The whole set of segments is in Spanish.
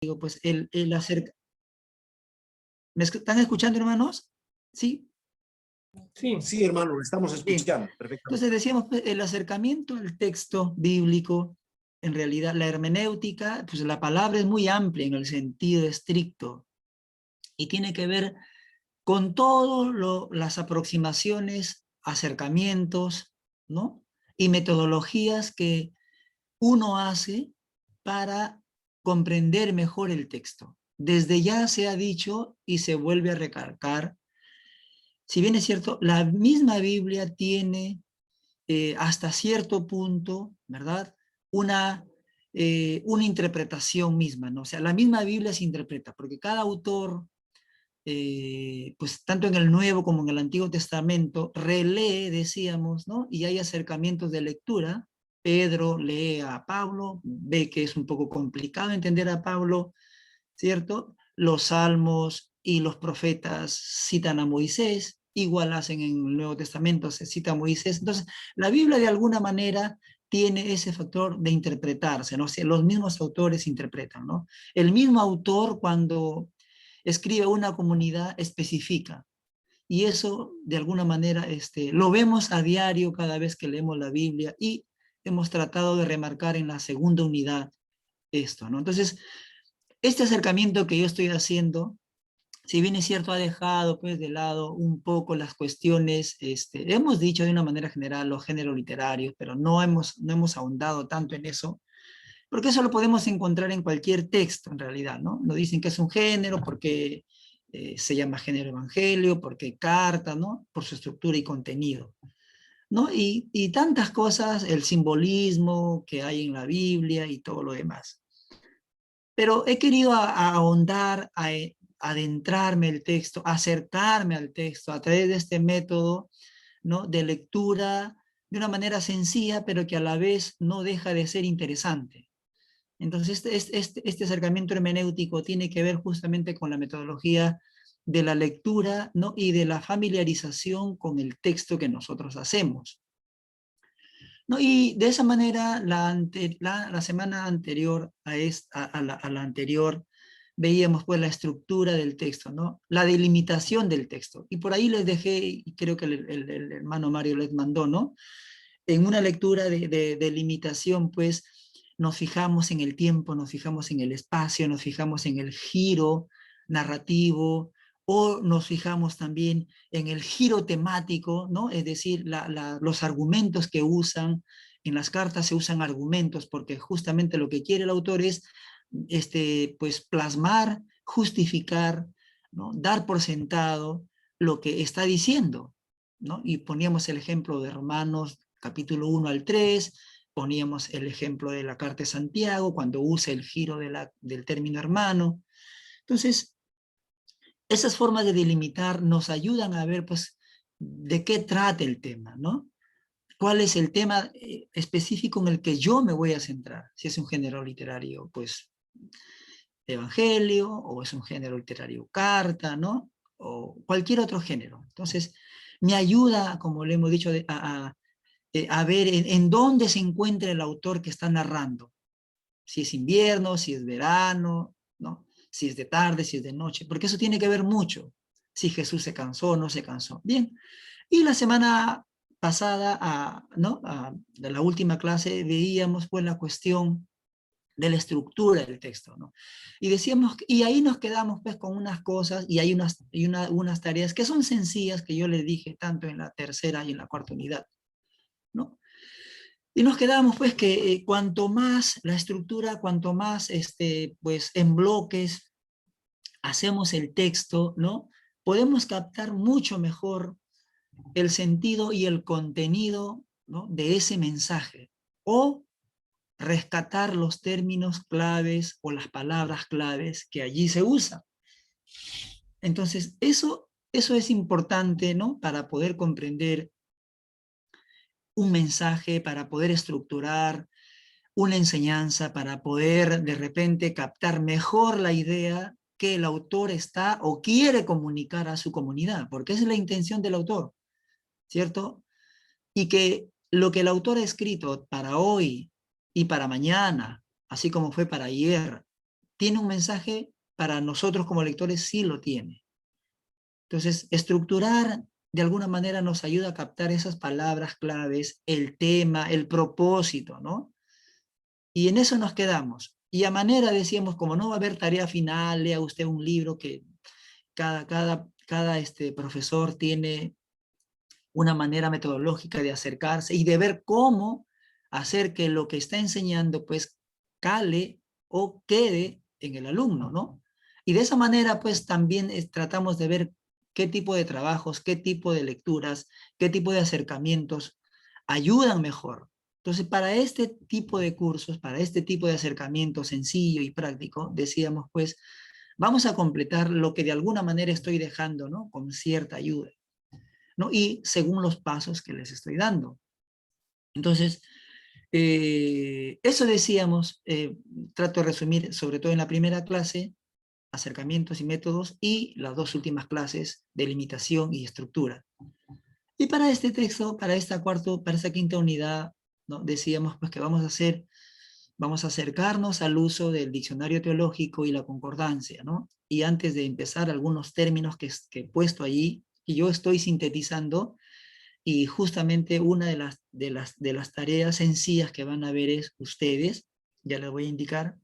digo, pues ¿Me están escuchando, hermanos? ¿Sí? Sí, Sí, hermano, lo estamos Bien. escuchando perfectamente. Entonces decíamos, pues, el acercamiento al texto bíblico, en realidad la hermenéutica, pues la palabra es muy amplia en el sentido estricto y tiene que ver con todas las aproximaciones, acercamientos, ¿no? Y metodologías que uno hace para comprender mejor el texto. Desde ya se ha dicho y se vuelve a recalcar, si bien es cierto, la misma Biblia tiene hasta cierto punto, ¿verdad? Una, una interpretación misma, ¿no? O sea, la misma Biblia se interpreta, porque cada autor, pues tanto en el Nuevo como en el Antiguo Testamento, relee, decíamos, ¿no? Y hay acercamientos de lectura. Pedro lee a Pablo, ve que es un poco complicado entender a Pablo, ¿cierto? Los salmos y los profetas citan a Moisés, igual hacen en el Nuevo Testamento, se cita a Moisés. Entonces, la Biblia de alguna manera tiene ese factor de interpretarse, ¿no? O sea, los mismos autores interpretan, ¿no? El mismo autor cuando escribe una comunidad especifica, y eso de alguna manera lo vemos a diario cada vez que leemos la Biblia y hemos tratado de remarcar en la segunda unidad esto, ¿no? Entonces, este acercamiento que yo estoy haciendo, si bien es cierto, ha dejado pues de lado un poco las cuestiones, hemos dicho de una manera general los géneros literarios, pero no hemos ahondado tanto en eso, porque eso lo podemos encontrar en cualquier texto en realidad, ¿no? Nos dicen que es un género porque se llama género evangelio, porque carta, ¿no? Por su estructura y contenido, ¿no? Y tantas cosas, el simbolismo que hay en la Biblia y todo lo demás. Pero he querido ahondar, adentrarme el texto, acercarme al texto a través de este método, ¿no? De lectura de una manera sencilla, pero que a la vez no deja de ser interesante. Entonces, este acercamiento hermenéutico tiene que ver justamente con la metodología de la lectura, ¿no? Y de la familiarización con el texto que nosotros hacemos, ¿no? Y de esa manera, la semana anterior a la anterior, veíamos pues la estructura del texto, ¿no? La delimitación del texto. Y por ahí les dejé, y creo que el hermano Mario les mandó, ¿no? En una lectura de limitación, pues nos fijamos en el tiempo, nos fijamos en el espacio, nos fijamos en el giro narrativo, o nos fijamos también en el giro temático, ¿no? Es decir, los argumentos que usan. En las cartas se usan argumentos porque justamente lo que quiere el autor es pues, plasmar, justificar, ¿no? Dar por sentado lo que está diciendo, ¿no? Y poníamos el ejemplo de Romanos capítulo 1 al 3, poníamos el ejemplo de la carta de Santiago, cuando usa el giro del término hermano. Entonces, esas formas de delimitar nos ayudan a ver, pues, de qué trata el tema, ¿no? ¿Cuál es el tema específico en el que yo me voy a centrar? Si es un género literario, pues, evangelio, o es un género literario carta, ¿no? O cualquier otro género. Entonces, me ayuda, como le hemos dicho, a ver en dónde se encuentra el autor que está narrando. Si es invierno, si es verano, ¿no? Si es de tarde, si es de noche, porque eso tiene que ver mucho. Si Jesús se cansó o no se cansó. Bien, y la semana pasada, ¿no? De la última clase, veíamos pues la cuestión de la estructura del texto, ¿no? Y decíamos, y ahí nos quedamos pues con unas cosas, y hay unas tareas que son sencillas, que yo les dije tanto en la tercera y en la cuarta unidad, ¿no? Y nos quedamos pues que cuanto más la estructura, cuanto más pues en bloques hacemos el texto, ¿no? Podemos captar mucho mejor el sentido y el contenido, ¿no? De ese mensaje, o rescatar los términos claves o las palabras claves que allí se usan. Entonces, eso es importante, ¿no? Para poder comprender un mensaje, para poder estructurar una enseñanza, para poder de repente captar mejor la idea que el autor está o quiere comunicar a su comunidad, porque esa es la intención del autor, ¿cierto? Y que lo que el autor ha escrito para hoy y para mañana, así como fue para ayer, ¿tiene un mensaje? Para nosotros como lectores sí lo tiene. Entonces, estructurar de alguna manera nos ayuda a captar esas palabras claves, el tema, el propósito, ¿no? Y en eso nos quedamos. Y a manera, decíamos, como no va a haber tarea final, lea usted un libro que cada profesor tiene una manera metodológica de acercarse y de ver cómo hacer que lo que está enseñando pues cale o quede en el alumno, ¿no? Y de esa manera pues también tratamos de ver qué tipo de trabajos, qué tipo de lecturas, qué tipo de acercamientos ayudan mejor. Entonces, para este tipo de cursos, para este tipo de acercamiento sencillo y práctico, decíamos pues, vamos a completar lo que de alguna manera estoy dejando, ¿no? Con cierta ayuda, ¿no? Y según los pasos que les estoy dando. Entonces, eso decíamos, trato de resumir, sobre todo en la primera clase, acercamientos y métodos, y las dos últimas clases, delimitación y estructura. Y para este texto, para esta quinta unidad, ¿no? Decíamos pues que vamos a acercarnos al uso del diccionario teológico y la concordancia, ¿no? Y antes de empezar, algunos términos que he puesto allí, y yo estoy sintetizando, y justamente una de las tareas sencillas que van a ver es ustedes, ya les voy a indicar,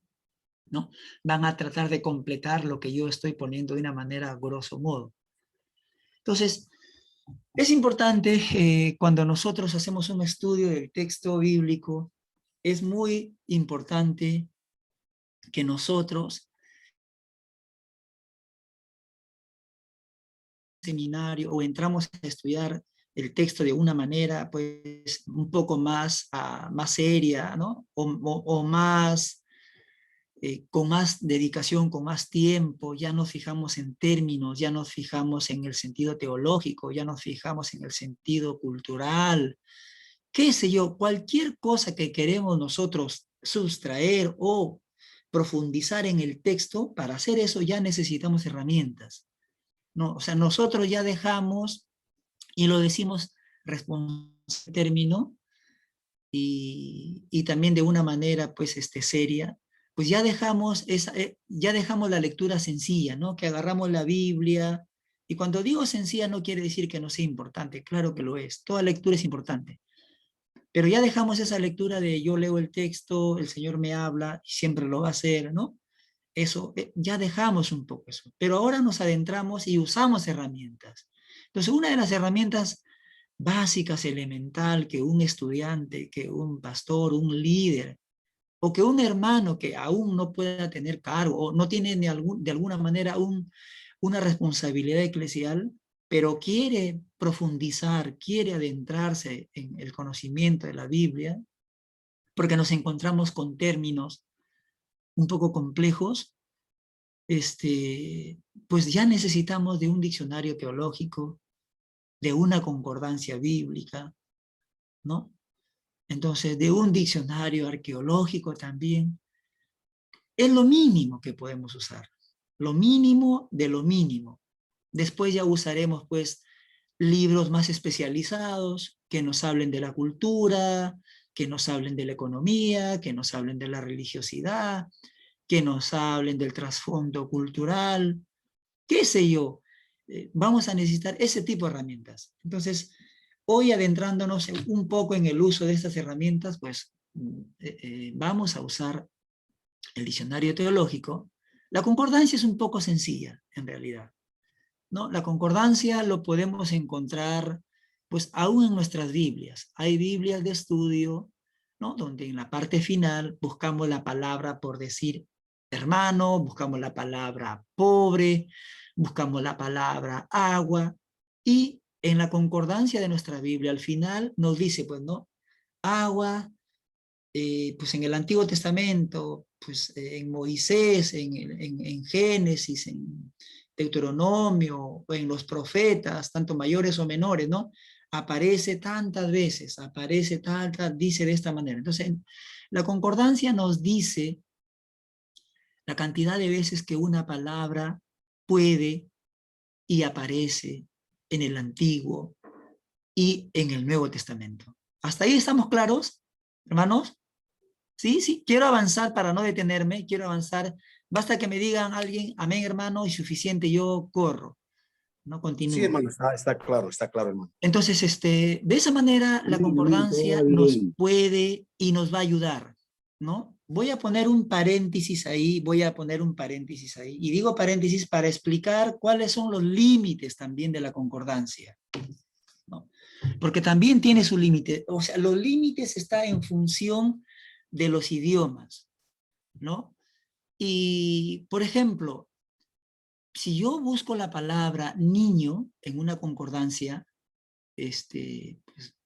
¿no? Van a tratar de completar lo que yo estoy poniendo de una manera grosso modo. Entonces, es importante cuando nosotros hacemos un estudio del texto bíblico, es muy importante que nosotros, seminario o entramos a estudiar el texto de una manera pues un poco más, más seria, ¿no? O más, con más dedicación, con más tiempo, ya nos fijamos en términos, ya nos fijamos en el sentido teológico, ya nos fijamos en el sentido cultural, qué sé yo, cualquier cosa que queremos nosotros sustraer o profundizar en el texto, para hacer eso ya necesitamos herramientas, ¿no? O sea, nosotros ya dejamos, y lo decimos responsable término, y también de una manera pues seria, pues ya dejamos, ya dejamos la lectura sencilla, ¿no? Que agarramos la Biblia, y cuando digo sencilla no quiere decir que no sea importante, claro que lo es, toda lectura es importante, pero ya dejamos esa lectura de yo leo el texto, el Señor me habla, y siempre lo va a hacer, ¿no? Eso, ya dejamos un poco eso, pero ahora nos adentramos y usamos herramientas. Entonces, una de las herramientas básicas, elemental, que un estudiante, que un pastor, un líder, o que un hermano que aún no pueda tener cargo, o no tiene de alguna manera una responsabilidad eclesial, pero quiere profundizar, quiere adentrarse en el conocimiento de la Biblia, porque nos encontramos con términos un poco complejos, pues ya necesitamos de un diccionario teológico, de una concordancia bíblica, ¿no? Entonces, de un diccionario arqueológico también. Es lo mínimo que podemos usar, lo mínimo de lo mínimo. Después ya usaremos, pues, libros más especializados que nos hablen de la cultura, que nos hablen de la economía, que nos hablen de la religiosidad, que nos hablen del trasfondo cultural, qué sé yo. Vamos a necesitar ese tipo de herramientas. Entonces, hoy adentrándonos un poco en el uso de estas herramientas, pues vamos a usar el diccionario teológico. La concordancia es un poco sencilla, en realidad, ¿no? La concordancia lo podemos encontrar, pues, aún en nuestras Biblias. Hay Biblias de estudio, ¿no? Donde en la parte final buscamos la palabra, por decir, hermano, buscamos la palabra pobre, buscamos la palabra agua, y en la concordancia de nuestra Biblia, al final nos dice, pues, ¿no? Agua, pues en el Antiguo Testamento, pues en Moisés, en Génesis, en Deuteronomio, o en los profetas, tanto mayores o menores, ¿no? Aparece tantas veces, aparece dice de esta manera. Entonces, la concordancia nos dice la cantidad de veces que una palabra puede y aparece en el Antiguo y en el Nuevo Testamento. ¿Hasta ahí estamos claros, hermanos? Sí, sí, quiero avanzar para no detenerme, quiero avanzar Basta que me digan alguien, amén hermano, y suficiente, yo corro, no Sí, continúo. hermano, está claro, hermano. Entonces, de esa manera la Bien, hermano, todo va concordancia nos bien. puede y nos va a ayudar, ¿no? Voy a poner un paréntesis ahí, y digo paréntesis para explicar cuáles son los límites también de la concordancia, ¿no? Porque también tiene su límite, o sea, los límites están en función de los idiomas, ¿no? Y, por ejemplo, si yo busco la palabra niño en una concordancia, pues,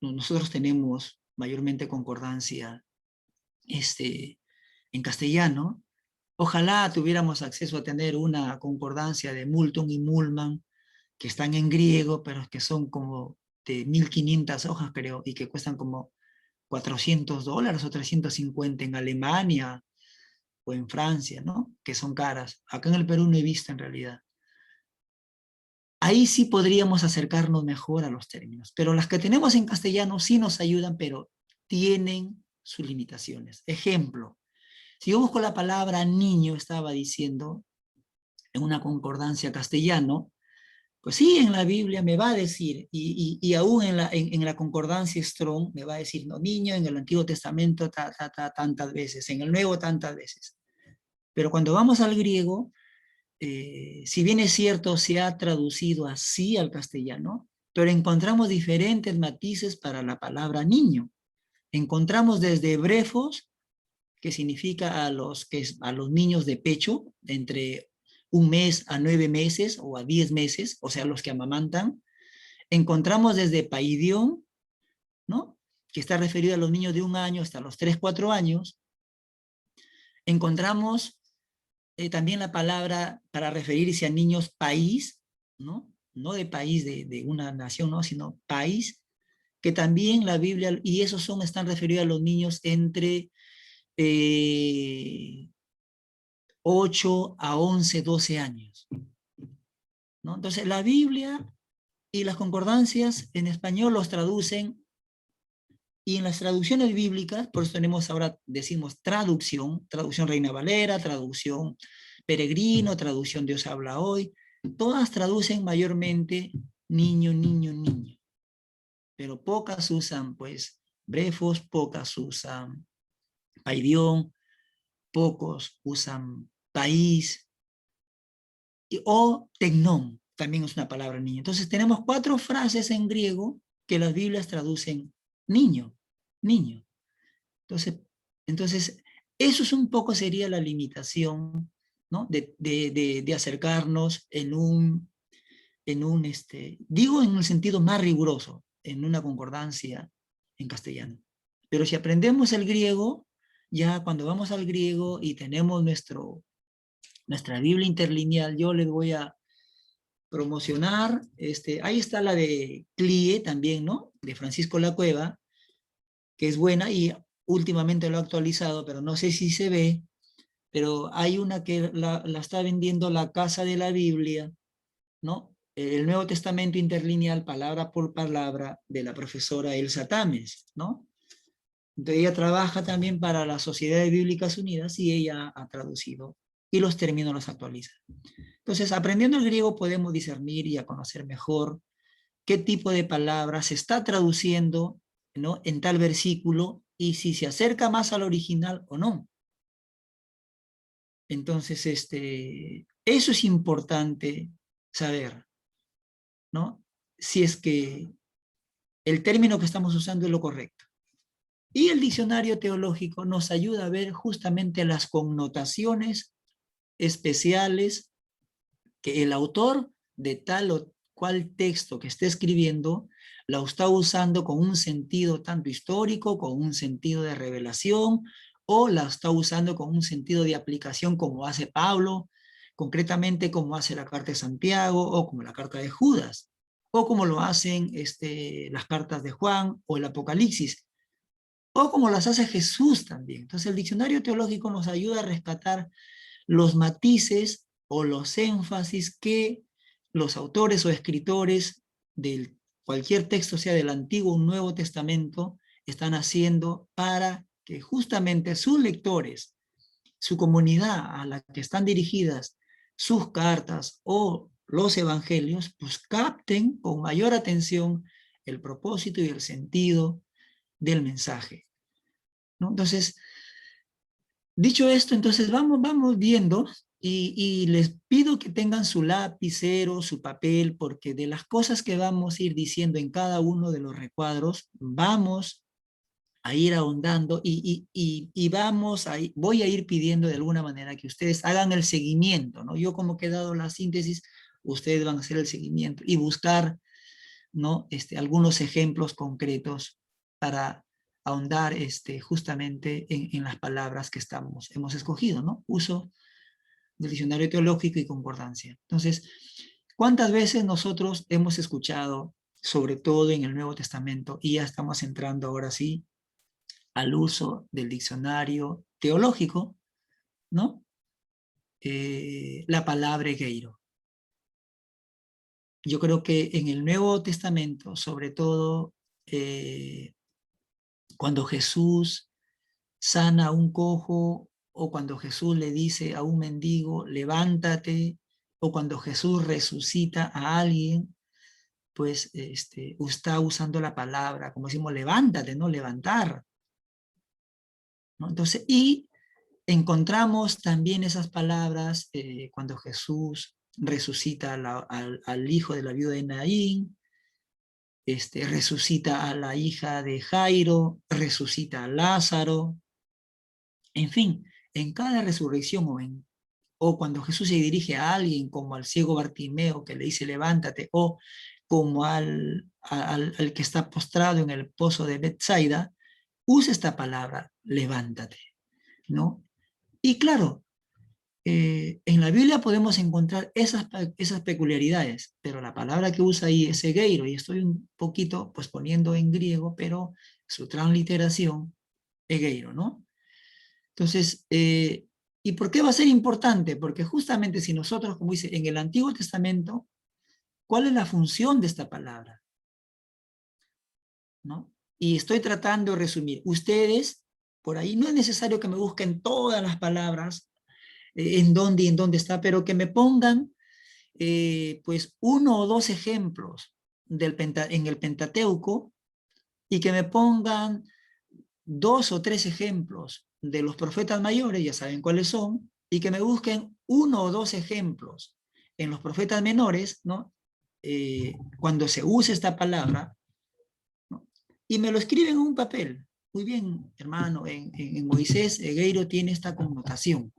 nosotros tenemos mayormente concordancia en castellano. Ojalá tuviéramos acceso a tener una concordancia de Moulton y Muhlmann, que están en griego, pero que son como de 1500 hojas, creo, y que cuestan como $400 o 350 en Alemania o en Francia, ¿no? Que son caras. Acá en el Perú no he visto en realidad. Ahí sí podríamos acercarnos mejor a los términos, pero las que tenemos en castellano sí nos ayudan, pero tienen sus limitaciones. Ejemplo, si yo busco la palabra niño, estaba diciendo, en una concordancia castellano, pues sí, en la Biblia me va a decir, y aún en la concordancia Strong me va a decir, no, niño, en el Antiguo Testamento tantas veces, en el Nuevo tantas veces. Pero cuando vamos al griego, si bien es cierto, se ha traducido así al castellano, pero encontramos diferentes matices para la palabra niño. Encontramos desde brefos, que significa a los niños de pecho, de entre 1 mes a 9 meses o a 10 meses, o sea, los que amamantan. Encontramos desde paidión, ¿no? Que está referido a los niños de 1 año hasta los 3, 4 años. Encontramos también la palabra para referirse a niños país, ¿no? No de país de una nación, ¿no? Sino país, que también la Biblia, y esos están referidos a los niños entre 8 a 11, 12 años, ¿no? Entonces la Biblia y las concordancias en español los traducen, y en las traducciones bíblicas, por eso tenemos ahora, decimos traducción Reina Valera, traducción Peregrino, traducción Dios habla hoy, todas traducen mayormente niño, niño, niño, pero pocas usan pues brefos, pocas usan paidión, pocos usan país, o tecnón, también es una palabra niño. Entonces tenemos 4 frases en griego que las Biblias traducen niño, niño. Entonces, eso es un poco sería la limitación, ¿no? De acercarnos digo en un sentido más riguroso, en una concordancia en castellano. Pero si aprendemos el griego, ya cuando vamos al griego y tenemos nuestra Biblia interlineal, yo les voy a promocionar, ahí está la de Clie también, ¿no? De Francisco La Cueva, que es buena y últimamente lo ha actualizado, pero no sé si se ve, pero hay una que la está vendiendo la Casa de la Biblia, ¿no? El Nuevo Testamento interlineal, palabra por palabra, de la profesora Elsa Tames, ¿no? Entonces ella trabaja también para las Sociedades Bíblicas Unidas y ella ha traducido y los términos los actualiza. Entonces, aprendiendo el griego podemos discernir y a conocer mejor qué tipo de palabras se está traduciendo, ¿no? En tal versículo y si se acerca más al original o no. Entonces, eso es importante saber, ¿no? Si es que el término que estamos usando es lo correcto. Y el diccionario teológico nos ayuda a ver justamente las connotaciones especiales que el autor de tal o cual texto que esté escribiendo la está usando con un sentido tanto histórico, con un sentido de revelación, o la está usando con un sentido de aplicación como hace Pablo, concretamente como hace la carta de Santiago, o como la carta de Judas, o como lo hacen las cartas de Juan o el Apocalipsis, o como las hace Jesús también. Entonces el diccionario teológico nos ayuda a rescatar los matices o los énfasis que los autores o escritores de cualquier texto, sea del Antiguo o Nuevo Testamento, están haciendo para que justamente sus lectores su comunidad a la que están dirigidas sus cartas o los evangelios, pues capten con mayor atención el propósito y el sentido del mensaje, ¿no? Entonces, dicho esto, entonces vamos viendo y les pido que tengan su lapicero, su papel, porque de las cosas que vamos a ir diciendo en cada uno de los recuadros, vamos a ir ahondando y voy a ir pidiendo de alguna manera que ustedes hagan el seguimiento, ¿no? Yo como que he dado la síntesis, ustedes van a hacer el seguimiento y buscar, ¿no? Algunos ejemplos concretos para ahondar justamente en las palabras que hemos escogido, ¿no? Uso del diccionario teológico y concordancia. Entonces, ¿cuántas veces nosotros hemos escuchado, sobre todo en el Nuevo Testamento, y ya estamos entrando ahora sí al uso del diccionario teológico, ¿no? La palabra hegeiro. Yo creo que en el Nuevo Testamento, sobre todo, cuando Jesús sana a un cojo, o cuando Jesús le dice a un mendigo, levántate, o cuando Jesús resucita a alguien, pues está usando la palabra, como decimos, levántate, ¿no? Levantar, ¿no? Entonces, y encontramos también esas palabras cuando Jesús resucita al hijo de la viuda de Naín, resucita a la hija de Jairo, resucita a Lázaro, en fin, en cada resurrección o cuando Jesús se dirige a alguien como al ciego Bartimeo que le dice levántate, o como al que está postrado en el pozo de Betsaida, usa esta palabra, levántate, ¿no? Y claro, en la Biblia podemos encontrar esas peculiaridades, pero la palabra que usa ahí es egeiro, y estoy un poquito pues poniendo en griego, pero su transliteración, egeiro, ¿no? Entonces, ¿y por qué va a ser importante? Porque justamente si nosotros, como dice, en el Antiguo Testamento, ¿cuál es la función de esta palabra? ¿No? Y estoy tratando de resumir. Ustedes, por ahí, no es necesario que me busquen todas las palabras, en dónde y en dónde está, pero que me pongan pues uno o dos ejemplos en el Pentateuco y que me pongan dos o tres ejemplos de los profetas mayores, ya saben cuáles son, y que me busquen uno o dos ejemplos en los profetas menores, ¿no? Cuando se usa esta palabra, ¿no? Y me lo escriben en un papel. Muy bien, hermano, en Moisés, egeiro tiene esta connotación,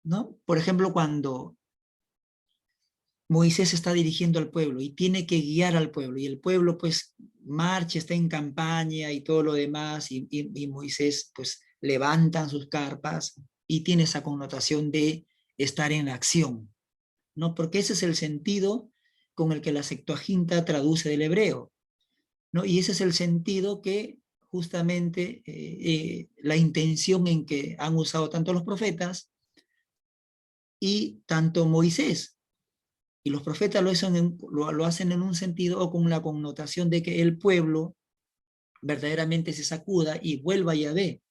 ¿no? Por ejemplo, cuando Moisés está dirigiendo al pueblo y tiene que guiar al pueblo, y el pueblo pues marcha, está en campaña y todo lo demás, y Moisés pues levantan sus carpas y tiene esa connotación de estar en la acción, ¿no? Porque ese es el sentido con el que la Septuaginta traduce del hebreo, ¿no? Y ese es el sentido que justamente la intención en que han usado tanto los profetas y tanto Moisés. Y los profetas lo hacen en un sentido o con la connotación de que el pueblo verdaderamente se sacuda y vuelva a Yahvé,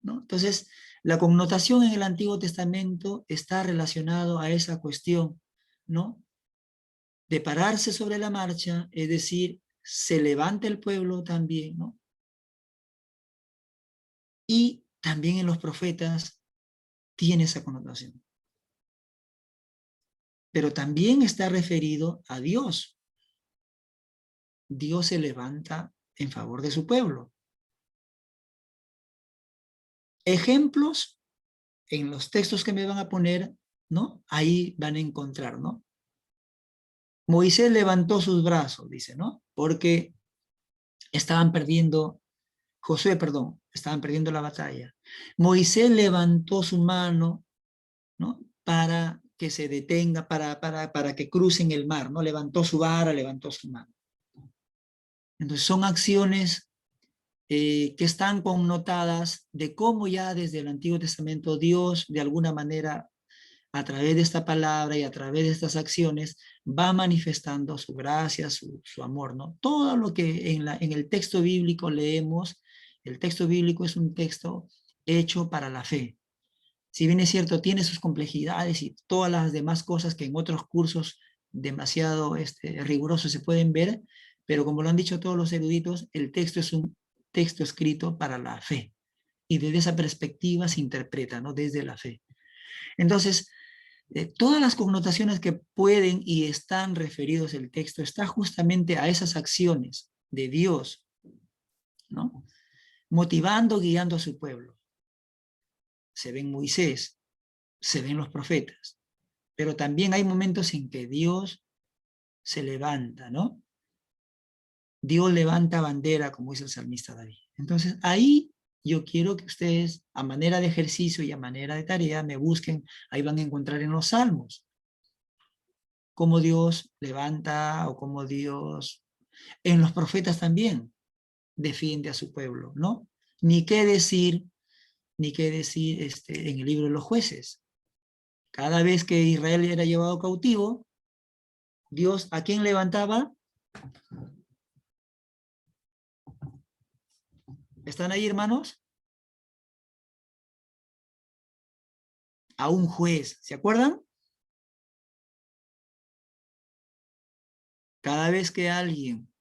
¿no? Entonces, la connotación en el Antiguo Testamento está relacionado a esa cuestión, ¿no? De pararse sobre la marcha, es decir, se levanta el pueblo también, ¿no? Y también en los profetas tiene esa connotación. Pero también está referido a Dios. Dios se levanta en favor de su pueblo. Ejemplos en los textos que me van a poner, ¿no? Ahí van a encontrar, ¿no? Moisés levantó sus brazos, dice, ¿no? Porque estaban perdiendo, Josué, perdón, estaban perdiendo la batalla. Moisés levantó su mano, ¿no? Para que se detenga, para que crucen el mar, ¿no? Levantó su vara, levantó su mano. Entonces son acciones que están connotadas de cómo ya desde el Antiguo Testamento Dios de alguna manera a través de esta palabra y a través de estas acciones va manifestando su gracia, su amor, ¿no? Todo lo que en el texto bíblico leemos, el texto bíblico es un texto hecho para la fe. Si bien es cierto, tiene sus complejidades y todas las demás cosas que en otros cursos demasiado rigurosos se pueden ver, pero como lo han dicho todos los eruditos, el texto es un texto escrito para la fe. Y desde esa perspectiva se interpreta, ¿no? Desde la fe. Entonces, todas las connotaciones que pueden y están referidos el texto está justamente a esas acciones de Dios, ¿no? Motivando, guiando a su pueblo. Se ve en Moisés, se ven los profetas, pero también hay momentos en que Dios se levanta, ¿no? Dios levanta bandera, como dice el salmista David. Entonces, ahí yo quiero que ustedes, a manera de ejercicio y a manera de tarea, me busquen, ahí van a encontrar en los salmos, cómo Dios levanta o cómo Dios, en los profetas también, defiende a su pueblo, ¿no? Ni qué decir en el libro de los jueces. Cada vez que Israel era llevado cautivo, Dios, ¿a quién levantaba? ¿Están ahí, hermanos? A un juez, ¿se acuerdan? Cada vez que alguien,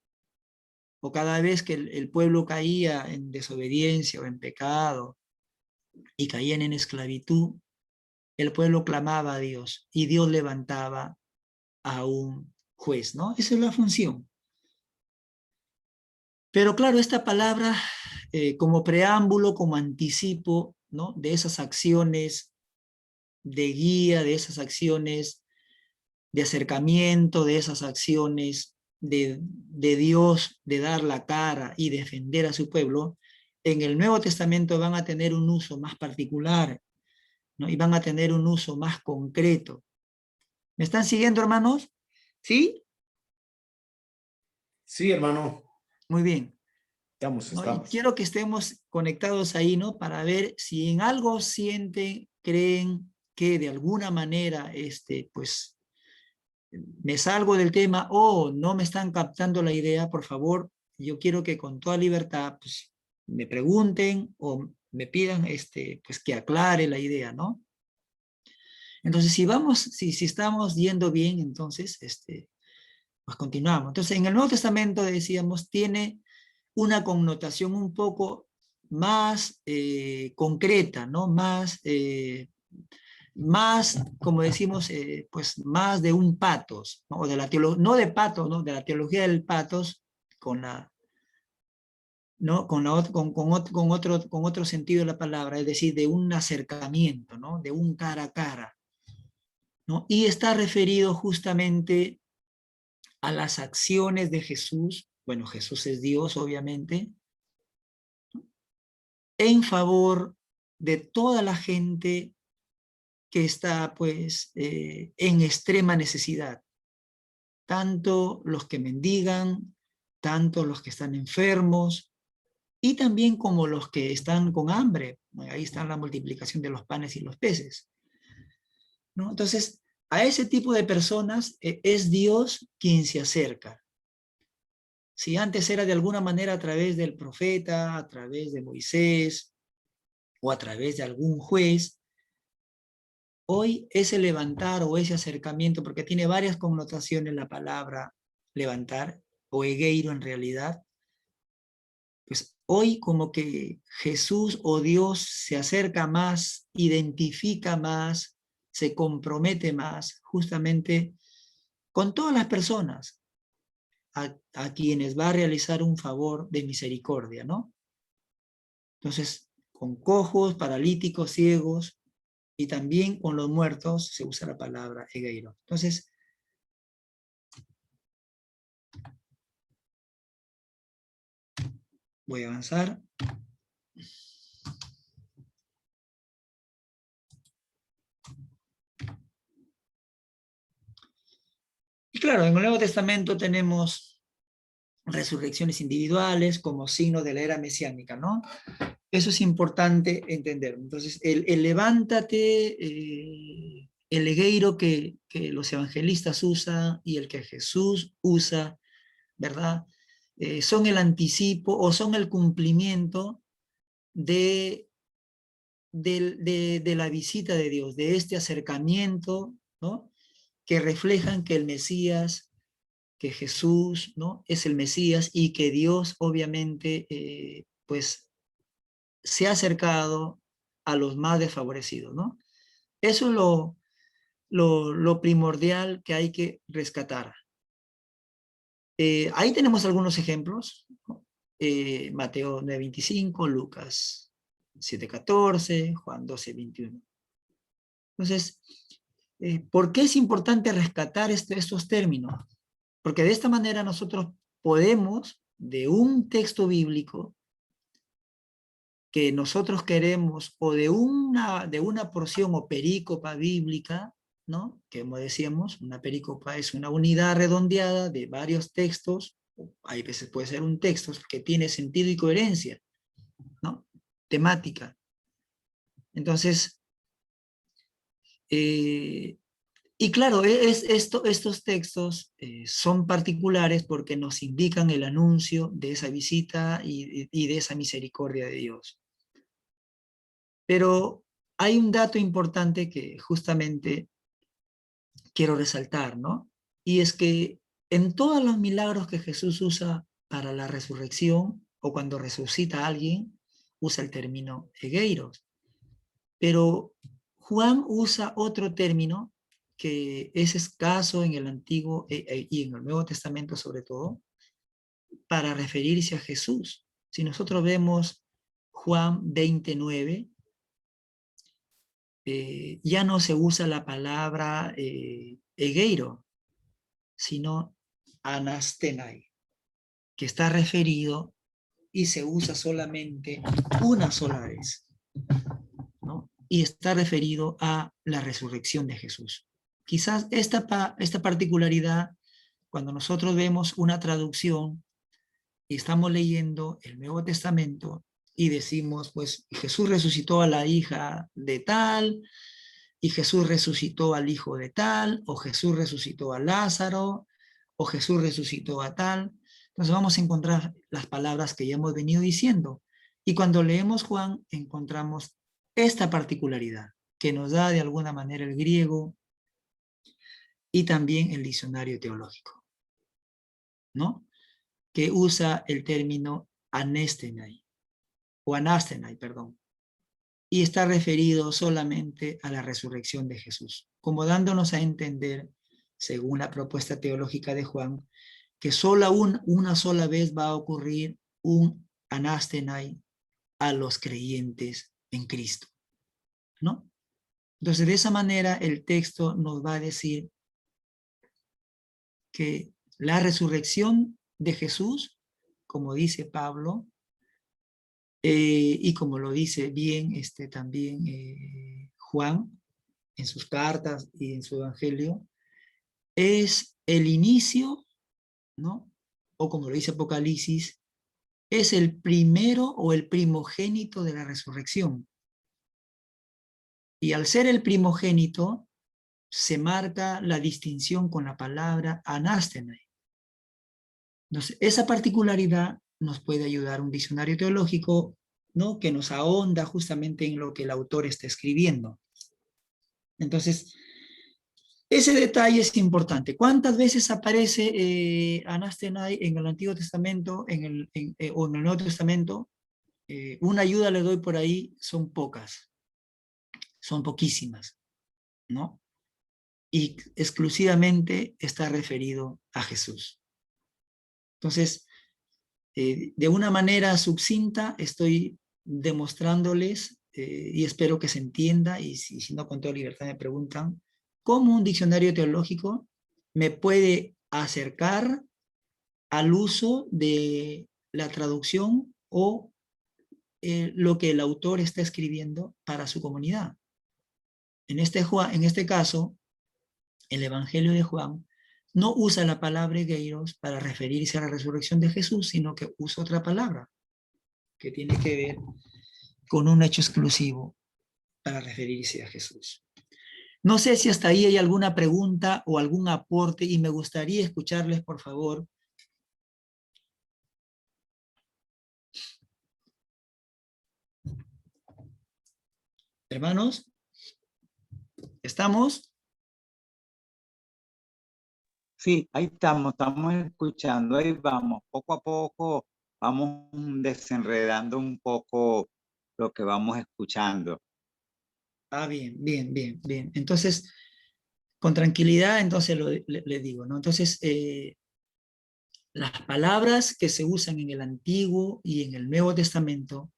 o cada vez que el pueblo caía en desobediencia o en pecado, y caían en esclavitud, el pueblo clamaba a Dios, y Dios levantaba a un juez, ¿no? Esa es la función. Pero claro, esta palabra, como preámbulo, como anticipo, ¿no? De esas acciones de guía, de esas acciones de acercamiento, de esas acciones de Dios, de dar la cara y defender a su pueblo, en el Nuevo Testamento van a tener un uso más particular, ¿no? Y van a tener un uso más concreto. ¿Me están siguiendo, hermanos? ¿Sí? Sí, hermano. Muy bien. ¿No? Y Estamos. quiero que estemos conectados ahí, ¿no? Para ver si en algo sienten, creen que de alguna manera, pues, me salgo del tema o no me están captando la idea, por favor, yo quiero que con toda libertad, pues, me pregunten o me pidan, pues, que aclare la idea, ¿no? Entonces, si estamos yendo bien, entonces, pues continuamos. Entonces, en el Nuevo Testamento, decíamos, tiene una connotación un poco más concreta, ¿no? Más, como decimos, pues más de un patos, ¿no? O de la no de patos, ¿no? De la teología del patos con la, ¿no? Con otro sentido de la palabra, es decir, de un acercamiento, ¿no? De un cara a cara, ¿no? Y está referido justamente a las acciones de Jesús, bueno, Jesús es Dios, obviamente, en favor de toda la gente que está, pues, en extrema necesidad. Tanto los que mendigan, tanto los que están enfermos, y también como los que están con hambre. Ahí está la multiplicación de los panes y los peces, ¿no? Entonces, a ese tipo de personas es Dios quien se acerca. Si antes era de alguna manera a través del profeta, a través de Moisés, o a través de algún juez, hoy ese levantar o ese acercamiento, porque tiene varias connotaciones la palabra levantar, o egeiro en realidad, pues hoy como que Jesús o Dios se acerca más, identifica más, se compromete más justamente con todas las personas a quienes va a realizar un favor de misericordia, ¿no? Entonces, con cojos, paralíticos, ciegos, y también con los muertos se usa la palabra egeiro. Entonces, voy a avanzar. Y claro, en el Nuevo Testamento tenemos resurrecciones individuales como signo de la era mesiánica, ¿no? Eso es importante entender. Entonces, el levántate, el egeiro que los evangelistas usan y el que Jesús usa, ¿verdad? Son el anticipo o son el cumplimiento de de la visita de Dios, de este acercamiento, ¿no? Que reflejan que el Mesías, que Jesús, ¿no? Es el Mesías y que Dios obviamente pues se ha acercado a los más desfavorecidos, ¿no? Eso es lo primordial que hay que rescatar. Ahí tenemos algunos ejemplos, ¿no? Mateo 9:25, Lucas 7:14, Juan 12:21. Entonces, ¿por qué es importante rescatar estos términos? Porque de esta manera nosotros podemos, de un texto bíblico que nosotros queremos, o de una porción o perícopa bíblica, ¿no? Que como decíamos, una perícopa es una unidad redondeada de varios textos, hay veces puede ser un texto que tiene sentido y coherencia, ¿no? Temática. Entonces, y claro, estos textos son particulares porque nos indican el anuncio de esa visita y de esa misericordia de Dios. Pero hay un dato importante que justamente quiero resaltar, ¿no? Y es que en todos los milagros que Jesús usa para la resurrección o cuando resucita a alguien, usa el término egeiros. Pero Juan usa otro término que es escaso en el Antiguo y en el Nuevo Testamento sobre todo, para referirse a Jesús. Si nosotros vemos Juan 29, ya no se usa la palabra egeiro, sino anastenai, que está referido y se usa solamente una sola vez, ¿no? Y está referido a la resurrección de Jesús. Quizás esta particularidad, cuando nosotros vemos una traducción y estamos leyendo el Nuevo Testamento y decimos, pues Jesús resucitó a la hija de tal, y Jesús resucitó al hijo de tal, o Jesús resucitó a Lázaro, o Jesús resucitó a tal. Entonces vamos a encontrar las palabras que ya hemos venido diciendo. Y cuando leemos Juan, encontramos esta particularidad que nos da de alguna manera el griego y también el diccionario teológico, ¿no? Que usa el término anastenai, o anastenai, perdón, y está referido solamente a la resurrección de Jesús, como dándonos a entender, según la propuesta teológica de Juan, que solo una sola vez va a ocurrir un anastenai a los creyentes en Cristo, ¿no? Entonces, de esa manera, el texto nos va a decir que la resurrección de Jesús, como dice Pablo, y como lo dice bien también Juan en sus cartas y en su evangelio, es el inicio, ¿no? O como lo dice Apocalipsis, es el primero o el primogénito de la resurrección. Y al ser el primogénito, se marca la distinción con la palabra anastenai. Entonces, esa particularidad nos puede ayudar un diccionario teológico, ¿no? Que nos ahonda justamente en lo que el autor está escribiendo. Entonces, ese detalle es importante. ¿Cuántas veces aparece anastenai en el Antiguo Testamento o en el Nuevo Testamento? Una ayuda le doy por ahí, son pocas, son poquísimas, ¿no? Y exclusivamente está referido a Jesús. Entonces, de una manera sucinta estoy demostrándoles, y espero que se entienda, y si no con toda libertad me preguntan, cómo un diccionario teológico me puede acercar al uso de la traducción o lo que el autor está escribiendo para su comunidad. En este caso, el Evangelio de Juan no usa la palabra geiros para referirse a la resurrección de Jesús, sino que usa otra palabra que tiene que ver con un hecho exclusivo para referirse a Jesús. No sé si hasta ahí hay alguna pregunta o algún aporte y me gustaría escucharles, por favor. Hermanos, ¿estamos? Sí, ahí estamos escuchando, ahí vamos, poco a poco vamos desenredando un poco lo que vamos escuchando. Ah, bien, bien, bien, bien. Entonces, con tranquilidad, entonces le digo, ¿no? Entonces, las palabras que se usan en el Antiguo y en el Nuevo Testamento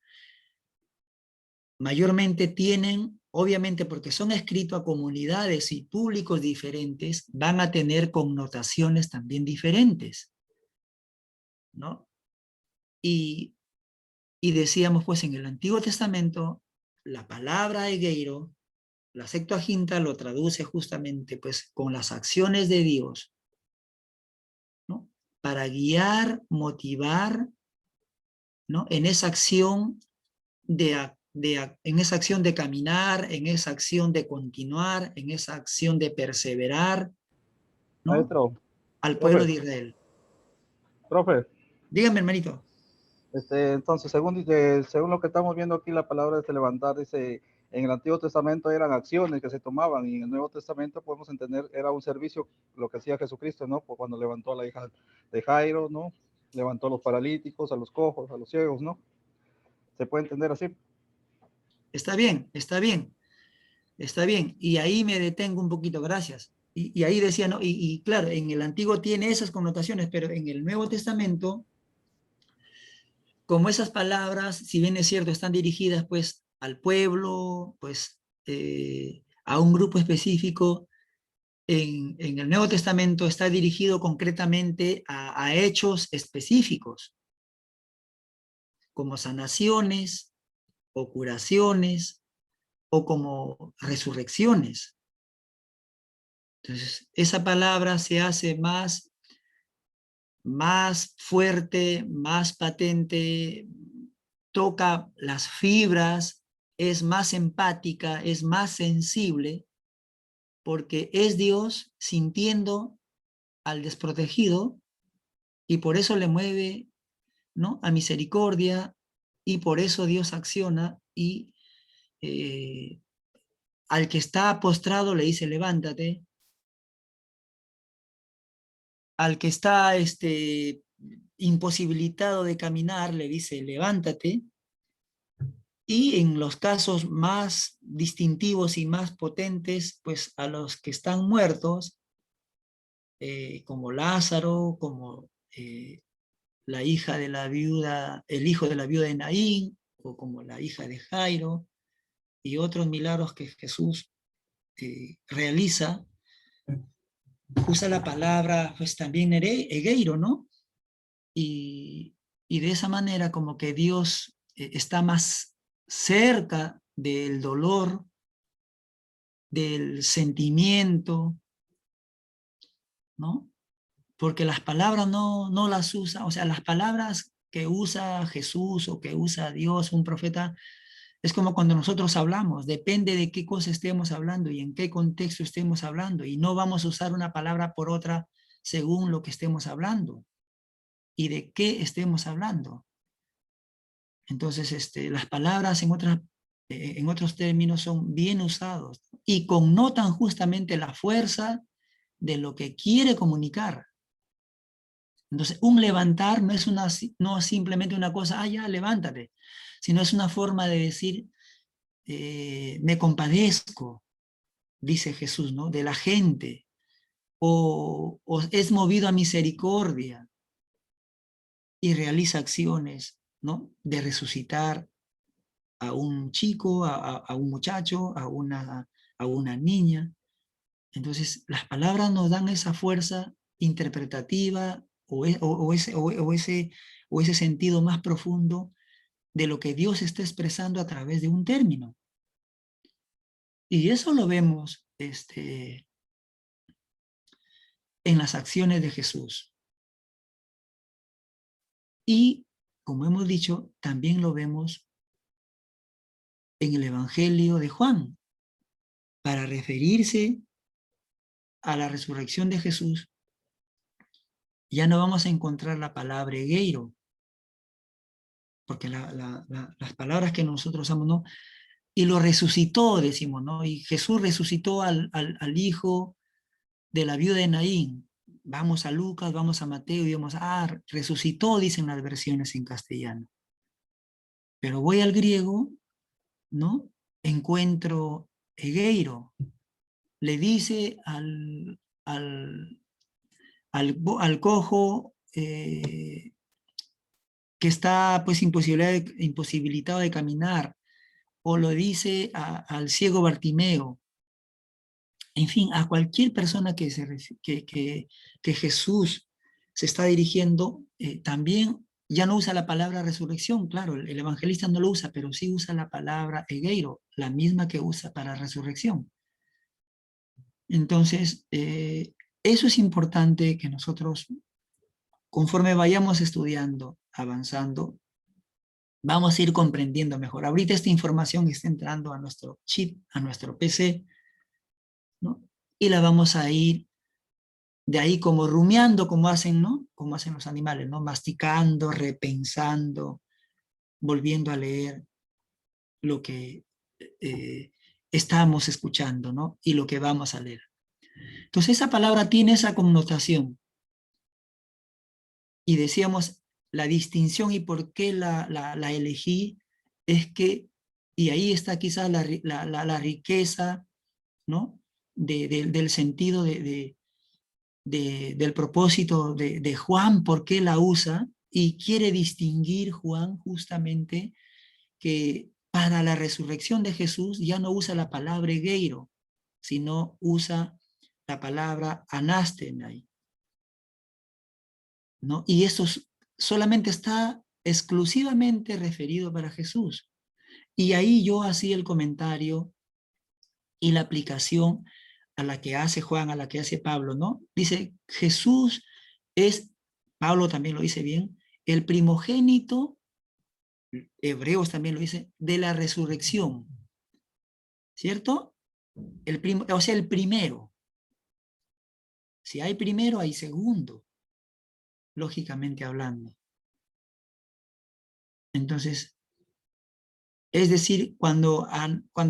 mayormente tienen, obviamente porque son escritos a comunidades y públicos diferentes, van a tener connotaciones también diferentes, ¿no? Y, y decíamos, pues en el Antiguo Testamento, la palabra egeiro, la Septuaginta lo traduce justamente pues con las acciones de Dios, ¿no? Para guiar, motivar, ¿no? En esa acción en esa acción de caminar, en esa acción de continuar, en esa acción de perseverar, ¿no? Maestro, Al pueblo profe, de Israel. profe, Dígame, hermanito. entonces, según lo que estamos viendo aquí, la palabra de se levantar, dice, en el Antiguo Testamento eran acciones que se tomaban, y en el Nuevo Testamento podemos entender, era un servicio, lo que hacía Jesucristo, ¿no? Pues cuando levantó a la hija de Jairo, ¿no? Levantó a los paralíticos, a los cojos, a los ciegos, ¿no? ¿Se puede entender así? Está bien, está bien, está bien. Y ahí me detengo un poquito, gracias. Y ahí decía, ¿no? Y claro, en el Antiguo tiene esas connotaciones, pero en el Nuevo Testamento, como esas palabras, si bien es cierto, están dirigidas pues al pueblo, pues a un grupo específico, en el Nuevo Testamento está dirigido concretamente a hechos específicos, como sanaciones o curaciones o como resurrecciones. Entonces, esa palabra se hace más fuerte, más patente, toca las fibras, es más empática, es más sensible, porque es Dios sintiendo al desprotegido y por eso le mueve, ¿no?, a misericordia, y por eso Dios acciona y al que está postrado le dice levántate, al que está imposibilitado de caminar le dice levántate, y en los casos más distintivos y más potentes, pues a los que están muertos, como Lázaro, como la hija de la viuda, el hijo de la viuda de Naín, o como la hija de Jairo, y otros milagros que Jesús realiza, usa la palabra, pues también egeiro, ¿no? Y de esa manera como que Dios está más cerca del dolor, del sentimiento, ¿no? Porque las palabras no las usa, o sea, las palabras que usa Jesús o que usa Dios, un profeta, es como cuando nosotros hablamos, depende de qué cosa estemos hablando y en qué contexto estemos hablando, y no vamos a usar una palabra por otra según lo que estemos hablando y de qué estemos hablando. Entonces, las palabras en otros términos son bien usados y connotan justamente la fuerza de lo que quiere comunicar. Entonces, un levantar no es simplemente una cosa, ya, levántate, sino es una forma de decir, me compadezco, dice Jesús, ¿no?, de la gente, o es movido a misericordia y realiza acciones, ¿no?, de resucitar a un chico, a un muchacho, a una niña. Entonces, las palabras nos dan esa fuerza interpretativa o ese sentido más profundo de lo que Dios está expresando a través de un término. Y eso lo vemos en las acciones de Jesús. Y, como hemos dicho, también lo vemos en el Evangelio de Juan, para referirse a la resurrección de Jesús. Ya no vamos a encontrar la palabra egeiro, porque las palabras que nosotros usamos, ¿no? y lo resucitó, decimos, ¿no? Y Jesús resucitó al hijo de la viuda de Naín. Vamos a Lucas, vamos a Mateo y vemos, resucitó, dicen las versiones en castellano. Pero voy al griego, ¿no? Encuentro egeiro. Le dice al cojo que está pues imposibilitado de caminar, o lo dice al ciego Bartimeo. En fin, a cualquier persona que Jesús se está dirigiendo, también ya no usa la palabra resurrección, claro, el evangelista no lo usa, pero sí usa la palabra egeiro, la misma que usa para resurrección. Entonces, eso es importante que nosotros, conforme vayamos estudiando, avanzando, vamos a ir comprendiendo mejor. Ahorita esta información está entrando a nuestro chip, a nuestro PC, ¿no? Y la vamos a ir de ahí como rumiando, como hacen, ¿no? Como hacen los animales, ¿no? Masticando, repensando, volviendo a leer lo que estamos escuchando, ¿no? Y lo que vamos a leer. Entonces esa palabra tiene esa connotación. Y decíamos, la distinción y por qué la elegí es que, y ahí está quizás la riqueza, ¿no? Del sentido del propósito de Juan, por qué la usa, y quiere distinguir Juan justamente que para la resurrección de Jesús ya no usa la palabra egeiro, sino usa la palabra anastenai, ¿no? Y eso solamente está exclusivamente referido para Jesús. Y ahí yo hacía el comentario y la aplicación a la que hace Juan, a la que hace Pablo, ¿no? Dice, Jesús es, Pablo también lo dice bien, el primogénito, Hebreos también lo dice, de la resurrección, ¿cierto? O sea, el primero. Si hay primero, hay segundo, lógicamente hablando. Entonces, es decir, cuando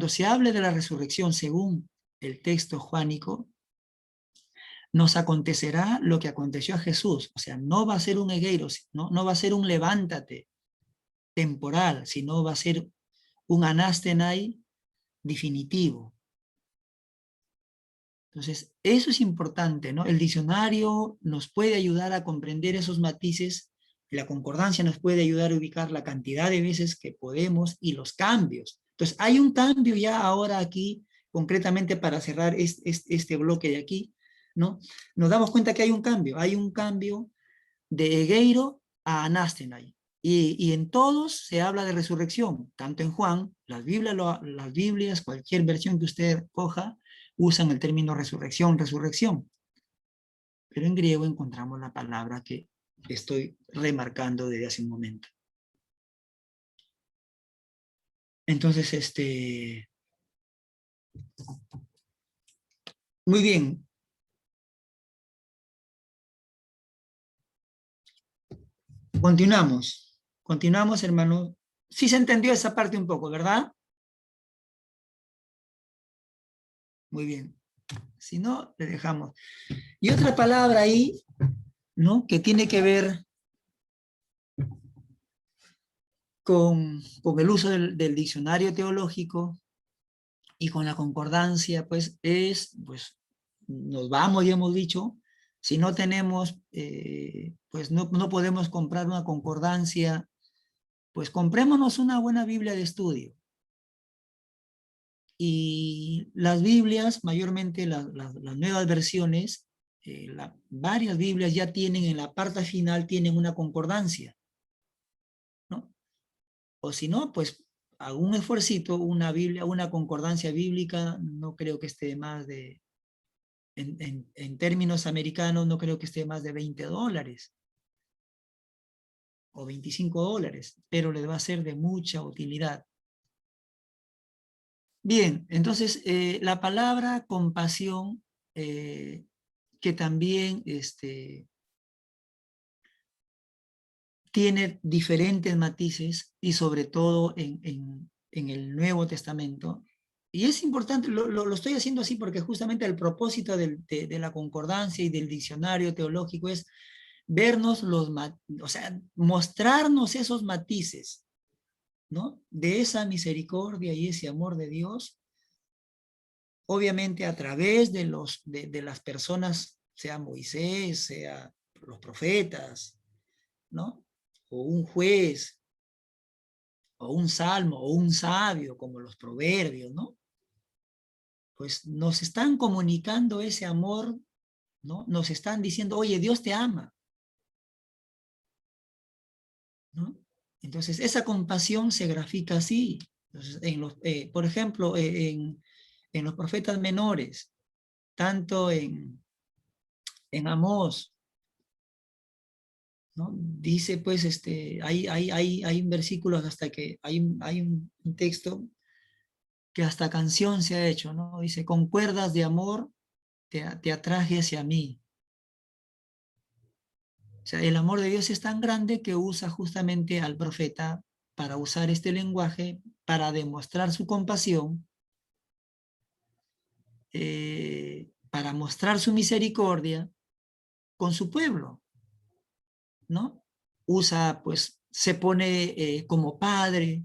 se hable de la resurrección según el texto juánico, nos acontecerá lo que aconteció a Jesús. O sea, no va a ser un egeiro, no va a ser un levántate temporal, sino va a ser un anastenai definitivo. Entonces, eso es importante, ¿no? El diccionario nos puede ayudar a comprender esos matices, la concordancia nos puede ayudar a ubicar la cantidad de veces que podemos y los cambios. Entonces, hay un cambio ya ahora aquí, concretamente para cerrar este bloque de aquí, ¿no? Nos damos cuenta que hay un cambio de egeiro a anastenai. Y en todos se habla de resurrección, tanto en Juan, las Biblias, cualquier versión que usted coja, usan el término resurrección. Pero en griego encontramos la palabra que estoy remarcando desde hace un momento. Entonces, muy bien. Continuamos, hermano. Sí se entendió esa parte un poco, ¿verdad? Muy bien. Si no, le dejamos. Y otra palabra ahí, ¿no? Que tiene que ver con el uso del diccionario teológico y con la concordancia, pues nos vamos, ya hemos dicho, si no tenemos, pues no podemos comprar una concordancia, pues comprémonos una buena Biblia de estudio. Y las Biblias, mayormente las nuevas versiones, varias Biblias ya tienen en la parte final, tienen una concordancia, ¿no? O si no, pues algún esfuercito, una Biblia, una concordancia bíblica, no creo que esté más de, en términos americanos, no creo que esté más de $20 o $25, pero les va a ser de mucha utilidad. Bien, entonces la palabra compasión, que también tiene diferentes matices y sobre todo en en el Nuevo Testamento. Y es importante, lo estoy haciendo así porque justamente el propósito de la concordancia y del diccionario teológico es vernos o sea, mostrarnos esos matices, ¿no? De esa misericordia y ese amor de Dios, obviamente a través de las personas, sea Moisés, sea los profetas, ¿no? O un juez, o un salmo, o un sabio, como los proverbios, ¿no? Pues nos están comunicando ese amor, ¿no? Nos están diciendo, oye, Dios te ama, ¿no? Entonces, esa compasión se grafica así. Entonces, por ejemplo, en los profetas menores, tanto en Amós, ¿no? Dice, pues, hay un versículo hasta que, hay un texto que hasta canción se ha hecho, ¿no? Dice, con cuerdas de amor te atraje hacia mí. O sea, el amor de Dios es tan grande que usa justamente al profeta para usar este lenguaje, para demostrar su compasión, para mostrar su misericordia con su pueblo, ¿no? Usa, pues, se pone como padre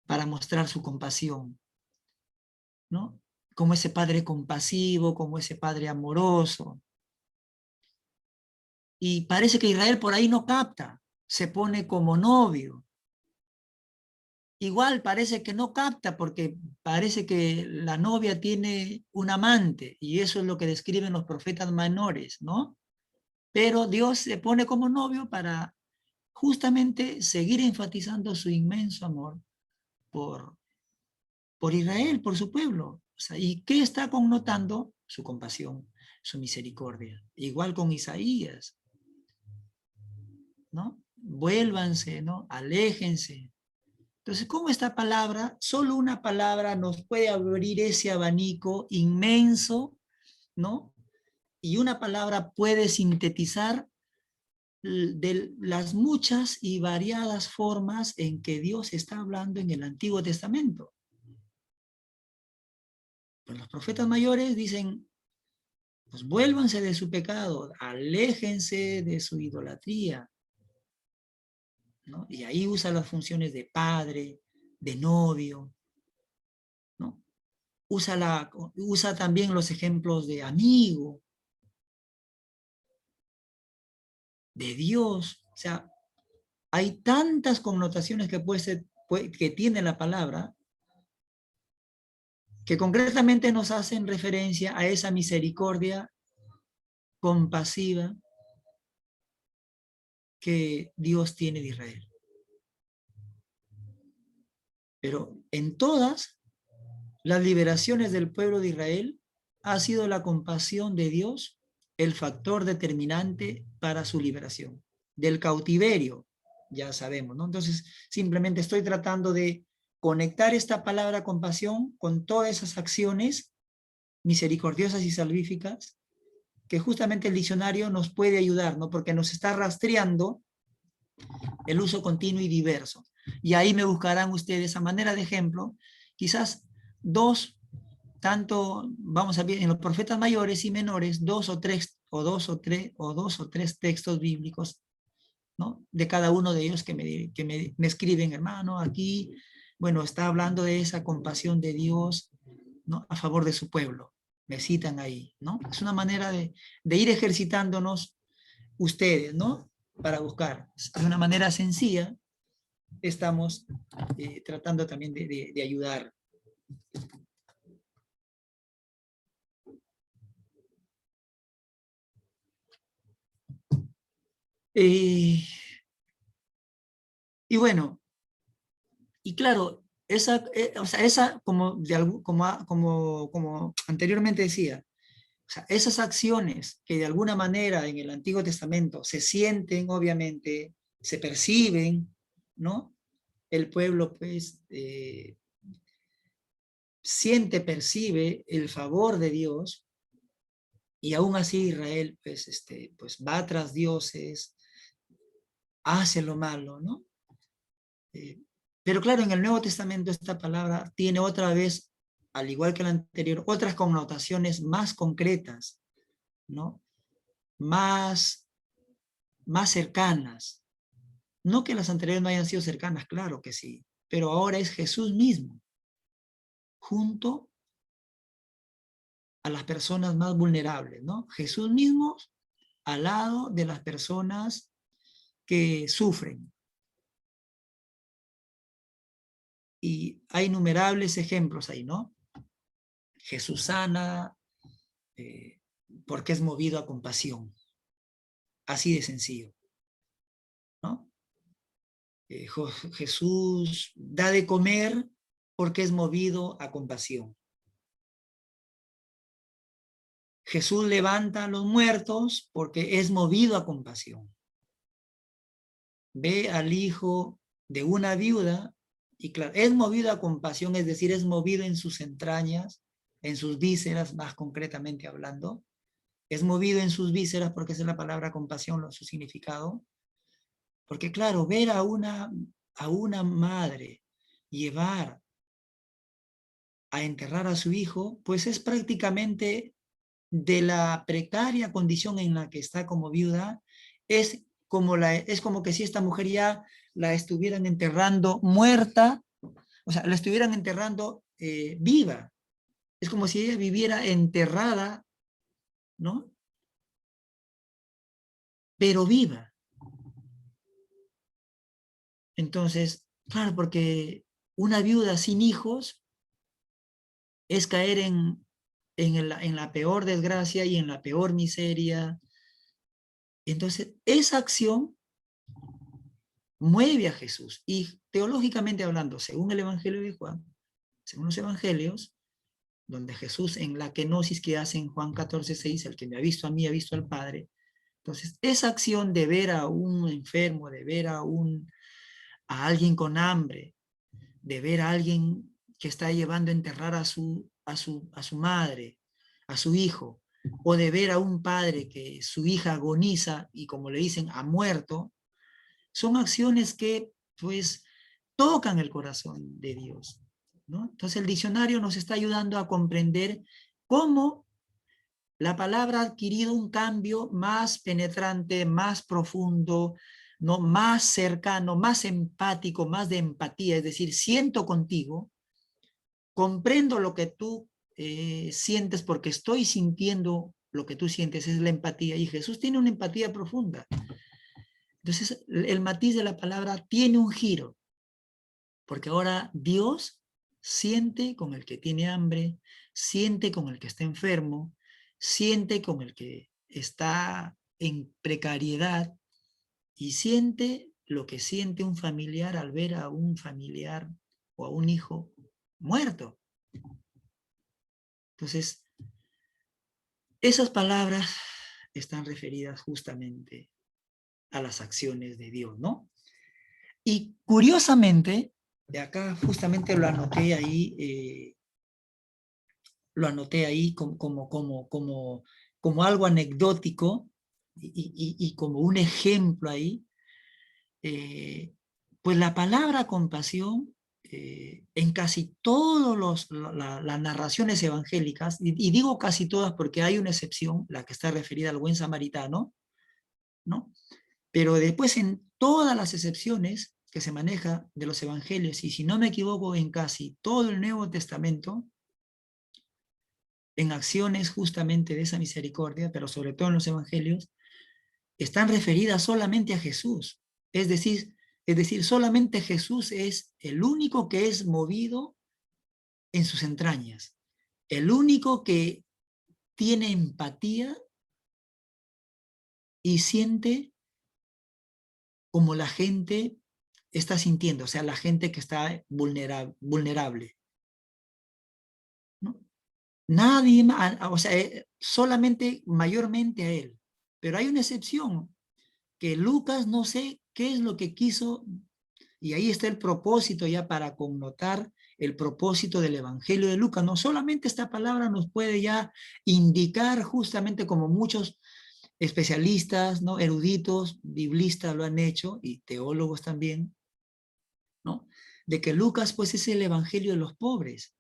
para mostrar su compasión, ¿no? Como ese padre compasivo, como ese padre amoroso. Y parece que Israel por ahí no capta, se pone como novio. Igual parece que no capta porque parece que la novia tiene un amante y eso es lo que describen los profetas menores, ¿no? Pero Dios se pone como novio para justamente seguir enfatizando su inmenso amor por, por Israel, por su pueblo. O sea, ¿y qué está connotando? Su compasión, su misericordia. Igual con Isaías, ¿no? Vuélvanse, ¿no? Aléjense. Entonces, ¿cómo esta palabra, solo una palabra nos puede abrir ese abanico inmenso, ¿no? Y una palabra puede sintetizar de las muchas y variadas formas en que Dios está hablando en el Antiguo Testamento. Pues los profetas mayores dicen, pues vuélvanse de su pecado, aléjense de su idolatría, ¿no? Y ahí usa las funciones de padre, de novio, ¿no? Usa también los ejemplos de amigo, de Dios. O sea, hay tantas connotaciones que tiene la palabra que concretamente nos hacen referencia a esa misericordia compasiva que Dios tiene de Israel. Pero en todas las liberaciones del pueblo de Israel ha sido la compasión de Dios el factor determinante para su liberación. Del cautiverio, ya sabemos, ¿no? Entonces, simplemente estoy tratando de conectar esta palabra compasión con todas esas acciones misericordiosas y salvíficas que justamente el diccionario nos puede ayudar, ¿no? Porque nos está rastreando el uso continuo y diverso. Y ahí me buscarán ustedes a manera de ejemplo, quizás vamos a ver, en los profetas mayores y menores, dos o tres textos bíblicos, ¿no? De cada uno de ellos que me escriben, hermano, aquí, bueno, está hablando de esa compasión de Dios, ¿no? A favor de su pueblo. Me citan ahí, ¿no? Es una manera de ir ejercitándonos ustedes, ¿no? Para buscar. De una manera sencilla, estamos tratando también de ayudar. Y bueno, y claro, como anteriormente decía, o sea, esas acciones que de alguna manera en el Antiguo Testamento se sienten, obviamente, se perciben, ¿no? El pueblo, pues, percibe el favor de Dios, y aún así Israel, pues va tras dioses, hace lo malo, ¿no? Pero claro, en el Nuevo Testamento esta palabra tiene otra vez, al igual que la anterior, otras connotaciones más concretas, ¿no? Más cercanas. No que las anteriores no hayan sido cercanas, claro que sí, pero ahora es Jesús mismo, junto a las personas más vulnerables, ¿no? Jesús mismo al lado de las personas que sufren. Y hay innumerables ejemplos ahí, ¿no? Jesús sana porque es movido a compasión. Así de sencillo, ¿no? Jesús da de comer porque es movido a compasión. Jesús levanta a los muertos porque es movido a compasión. Ve al hijo de una viuda y claro, es movido a compasión, es decir, es movido en sus entrañas, en sus vísceras, más concretamente hablando. Es movido en sus vísceras porque esa es la palabra compasión, su significado. Porque claro, ver a una madre llevar a enterrar a su hijo, pues es prácticamente de la precaria condición en la que está como viuda, es como que si esta mujer ya la estuvieran enterrando muerta, o sea, la estuvieran enterrando viva. Es como si ella viviera enterrada, ¿no? Pero viva. Entonces, claro, porque una viuda sin hijos es caer en la peor desgracia y en la peor miseria. Entonces, esa acción mueve a Jesús. Y teológicamente hablando, según el Evangelio de Juan, según los Evangelios, donde Jesús en la kenosis que hace en Juan 14:6, el que me ha visto a mí, ha visto al Padre. Entonces, esa acción de ver a un enfermo, de ver a alguien con hambre, de ver a alguien que está llevando a enterrar a su madre, a su hijo, o de ver a un padre que su hija agoniza y como le dicen, ha muerto, son acciones que pues tocan el corazón de Dios, ¿no? Entonces el diccionario nos está ayudando a comprender cómo la palabra ha adquirido un cambio más penetrante, más profundo, ¿no? Más cercano, más empático, más de empatía, es decir, siento contigo, comprendo lo que tú sientes porque estoy sintiendo lo que tú sientes, es la empatía, y Jesús tiene una empatía profunda. Entonces, el matiz de la palabra tiene un giro, porque ahora Dios siente con el que tiene hambre, siente con el que está enfermo, siente con el que está en precariedad y siente lo que siente un familiar al ver a un familiar o a un hijo muerto. Entonces, esas palabras están referidas justamente a las acciones de Dios, ¿no? Y curiosamente, de acá justamente lo anoté ahí como algo anecdótico y como un ejemplo ahí, pues la palabra compasión en casi todas las narraciones evangélicas, y digo casi todas porque hay una excepción, la que está referida al buen samaritano, ¿no? Pero después en todas las excepciones que se maneja de los evangelios, y si no me equivoco en casi todo el Nuevo Testamento, en acciones justamente de esa misericordia, pero sobre todo en los evangelios, están referidas solamente a Jesús. Es decir, solamente Jesús es el único que es movido en sus entrañas, el único que tiene empatía y siente como la gente está sintiendo, o sea, la gente que está vulnerable. ¿No? Nadie más, o sea, solamente mayormente a él. Pero hay una excepción, que Lucas no sé qué es lo que quiso, y ahí está el propósito ya para connotar el propósito del Evangelio de Lucas. No solamente esta palabra nos puede ya indicar justamente como muchos especialistas, ¿no? Eruditos, biblistas lo han hecho, y teólogos también, ¿no? de que Lucas pues es el evangelio de los pobres,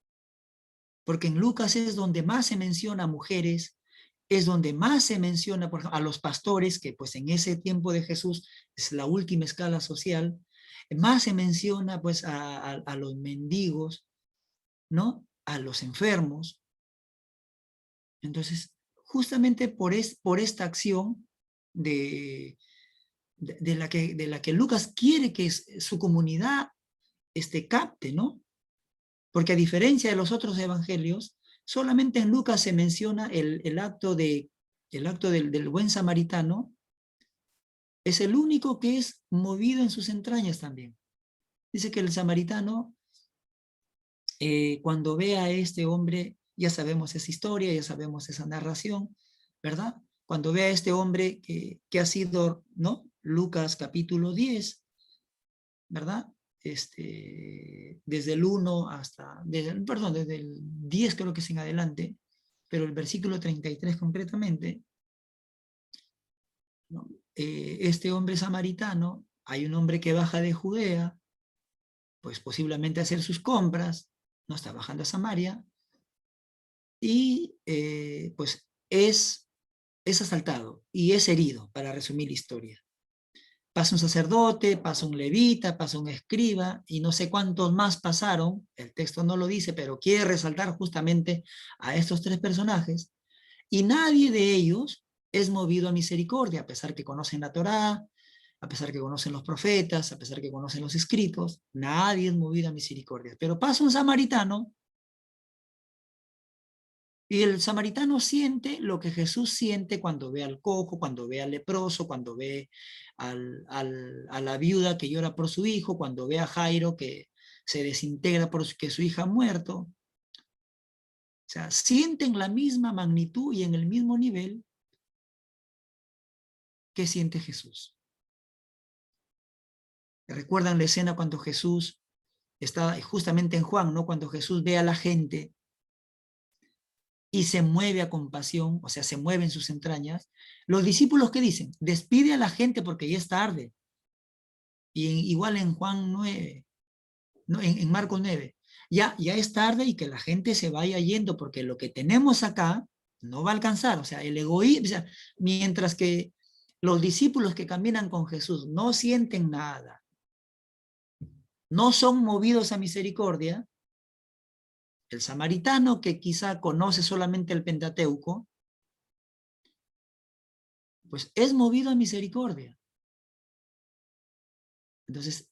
porque en Lucas es donde más se menciona a mujeres, es donde más se menciona, por ejemplo, a los pastores, que pues en ese tiempo de Jesús es la última escala social, más se menciona pues a los mendigos, ¿no? A los enfermos. Entonces, justamente por esta acción de la que Lucas quiere que su comunidad capte, ¿no? Porque a diferencia de los otros evangelios, solamente en Lucas se menciona el acto del buen samaritano, es el único que es movido en sus entrañas también. Dice que el samaritano, cuando ve a este hombre, ya sabemos esa historia, ya sabemos esa narración, ¿verdad? Cuando ve a este hombre que ha sido, ¿no? Lucas capítulo 10, ¿verdad? Desde el 1 hasta, desde el 10 creo que es en adelante, pero el versículo 33 concretamente, ¿no? Este hombre samaritano, hay un hombre que baja de Judea, pues posiblemente a hacer sus compras, no está bajando a Samaria, y pues es asaltado y es herido, para resumir la historia. Pasa un sacerdote, pasa un levita, pasa un escriba, y no sé cuántos más pasaron, el texto no lo dice, pero quiere resaltar justamente a estos tres personajes, y nadie de ellos es movido a misericordia, a pesar que conocen la Torá, a pesar que conocen los profetas, a pesar que conocen los escritos, nadie es movido a misericordia. Pero pasa un samaritano, y el samaritano siente lo que Jesús siente cuando ve al cojo, cuando ve al leproso, cuando ve a la viuda que llora por su hijo, cuando ve a Jairo que se desintegra porque su hija ha muerto. O sea, sienten la misma magnitud y en el mismo nivel que siente Jesús. ¿Recuerdan la escena cuando Jesús está justamente en Juan, ¿no? Cuando Jesús ve a la gente y se mueve a compasión, o sea, se mueve en sus entrañas? Los discípulos, ¿qué dicen? Despide a la gente porque ya es tarde. Y igual en Juan 9, no, en Marcos 9, ya es tarde y que la gente se vaya yendo porque lo que tenemos acá no va a alcanzar. O sea, el egoísmo, o sea, mientras que los discípulos que caminan con Jesús no sienten nada, no son movidos a misericordia, el samaritano que quizá conoce solamente el Pentateuco, pues es movido a misericordia. Entonces,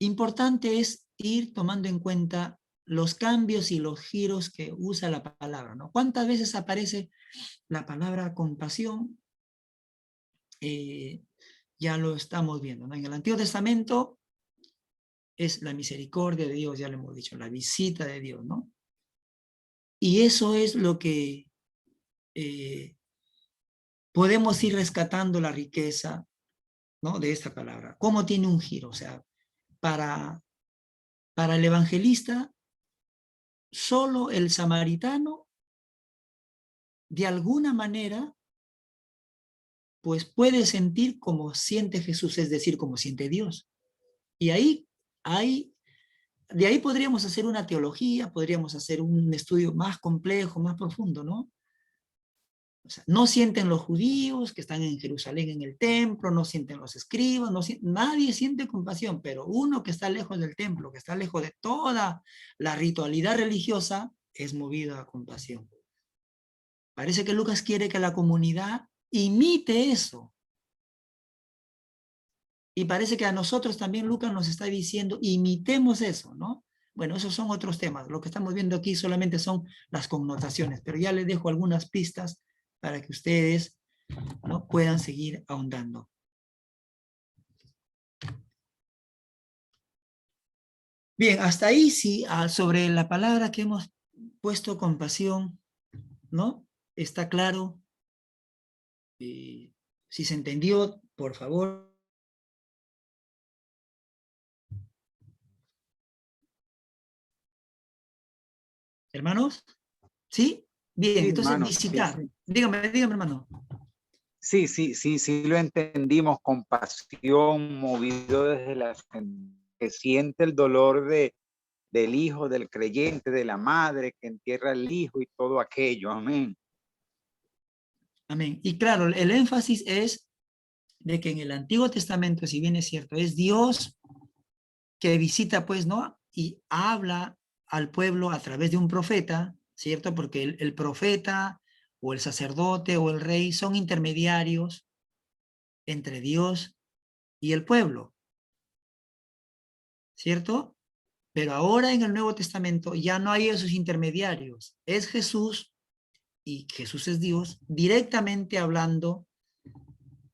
importante es ir tomando en cuenta los cambios y los giros que usa la palabra, ¿no? ¿Cuántas veces aparece la palabra compasión? Ya lo estamos viendo, ¿no? En el Antiguo Testamento es la misericordia de Dios, ya lo hemos dicho, la visita de Dios, ¿no? Y eso es lo que podemos ir rescatando la riqueza, ¿no? De esta palabra. ¿Cómo tiene un giro? O sea, para el evangelista, solo el samaritano, de alguna manera, pues puede sentir como siente Jesús, es decir, como siente Dios. Y de ahí podríamos hacer una teología, podríamos hacer un estudio más complejo, más profundo, ¿no? O sea, no sienten los judíos que están en Jerusalén en el templo, no sienten los escribas, nadie siente compasión, pero uno que está lejos del templo, que está lejos de toda la ritualidad religiosa, es movido a compasión. Parece que Lucas quiere que la comunidad imite eso. Y parece que a nosotros también Lucas nos está diciendo, imitemos eso, ¿no? Bueno, esos son otros temas. Lo que estamos viendo aquí solamente son las connotaciones, pero ya les dejo algunas pistas para que ustedes, ¿no?, puedan seguir ahondando. Bien, hasta ahí sí, sobre la palabra que hemos puesto, compasión, ¿no? ¿Está claro? Si se entendió, por favor. ¿Hermanos? ¿Sí? Bien, Sí, entonces hermano, visitar. sí. Dígame, hermano. Sí lo entendimos, compasión, movido desde la que siente el dolor del hijo, del creyente, de la madre que entierra al hijo y todo aquello. Amén. Amén. Y claro, el énfasis es de que en el Antiguo Testamento, si bien es cierto, es Dios que visita, pues, ¿no? Y habla al pueblo a través de un profeta, ¿cierto? Porque el profeta o el sacerdote o el rey son intermediarios entre Dios y el pueblo, ¿cierto? Pero ahora en el Nuevo Testamento ya no hay esos intermediarios. Es Jesús, y Jesús es Dios, directamente hablando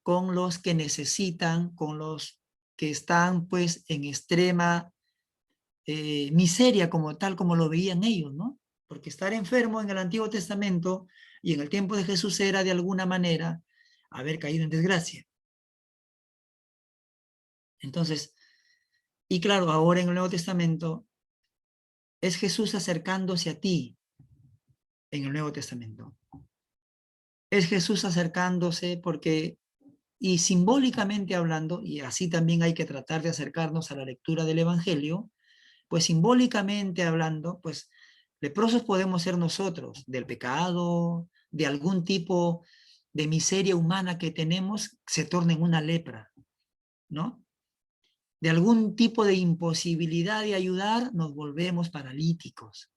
con los que necesitan, con los que están pues en extrema miseria como tal, como lo veían ellos, ¿no? Porque estar enfermo en el Antiguo Testamento y en el tiempo de Jesús era de alguna manera haber caído en desgracia. Entonces, y claro, ahora en el Nuevo Testamento es Jesús acercándose a ti en el Nuevo Testamento. Es Jesús acercándose porque, y simbólicamente hablando, y así también hay que tratar de acercarnos a la lectura del Evangelio, pues simbólicamente hablando, pues leprosos podemos ser nosotros, del pecado, de algún tipo de miseria humana que tenemos, se torna en una lepra, ¿no? De algún tipo de imposibilidad de ayudar, nos volvemos paralíticos.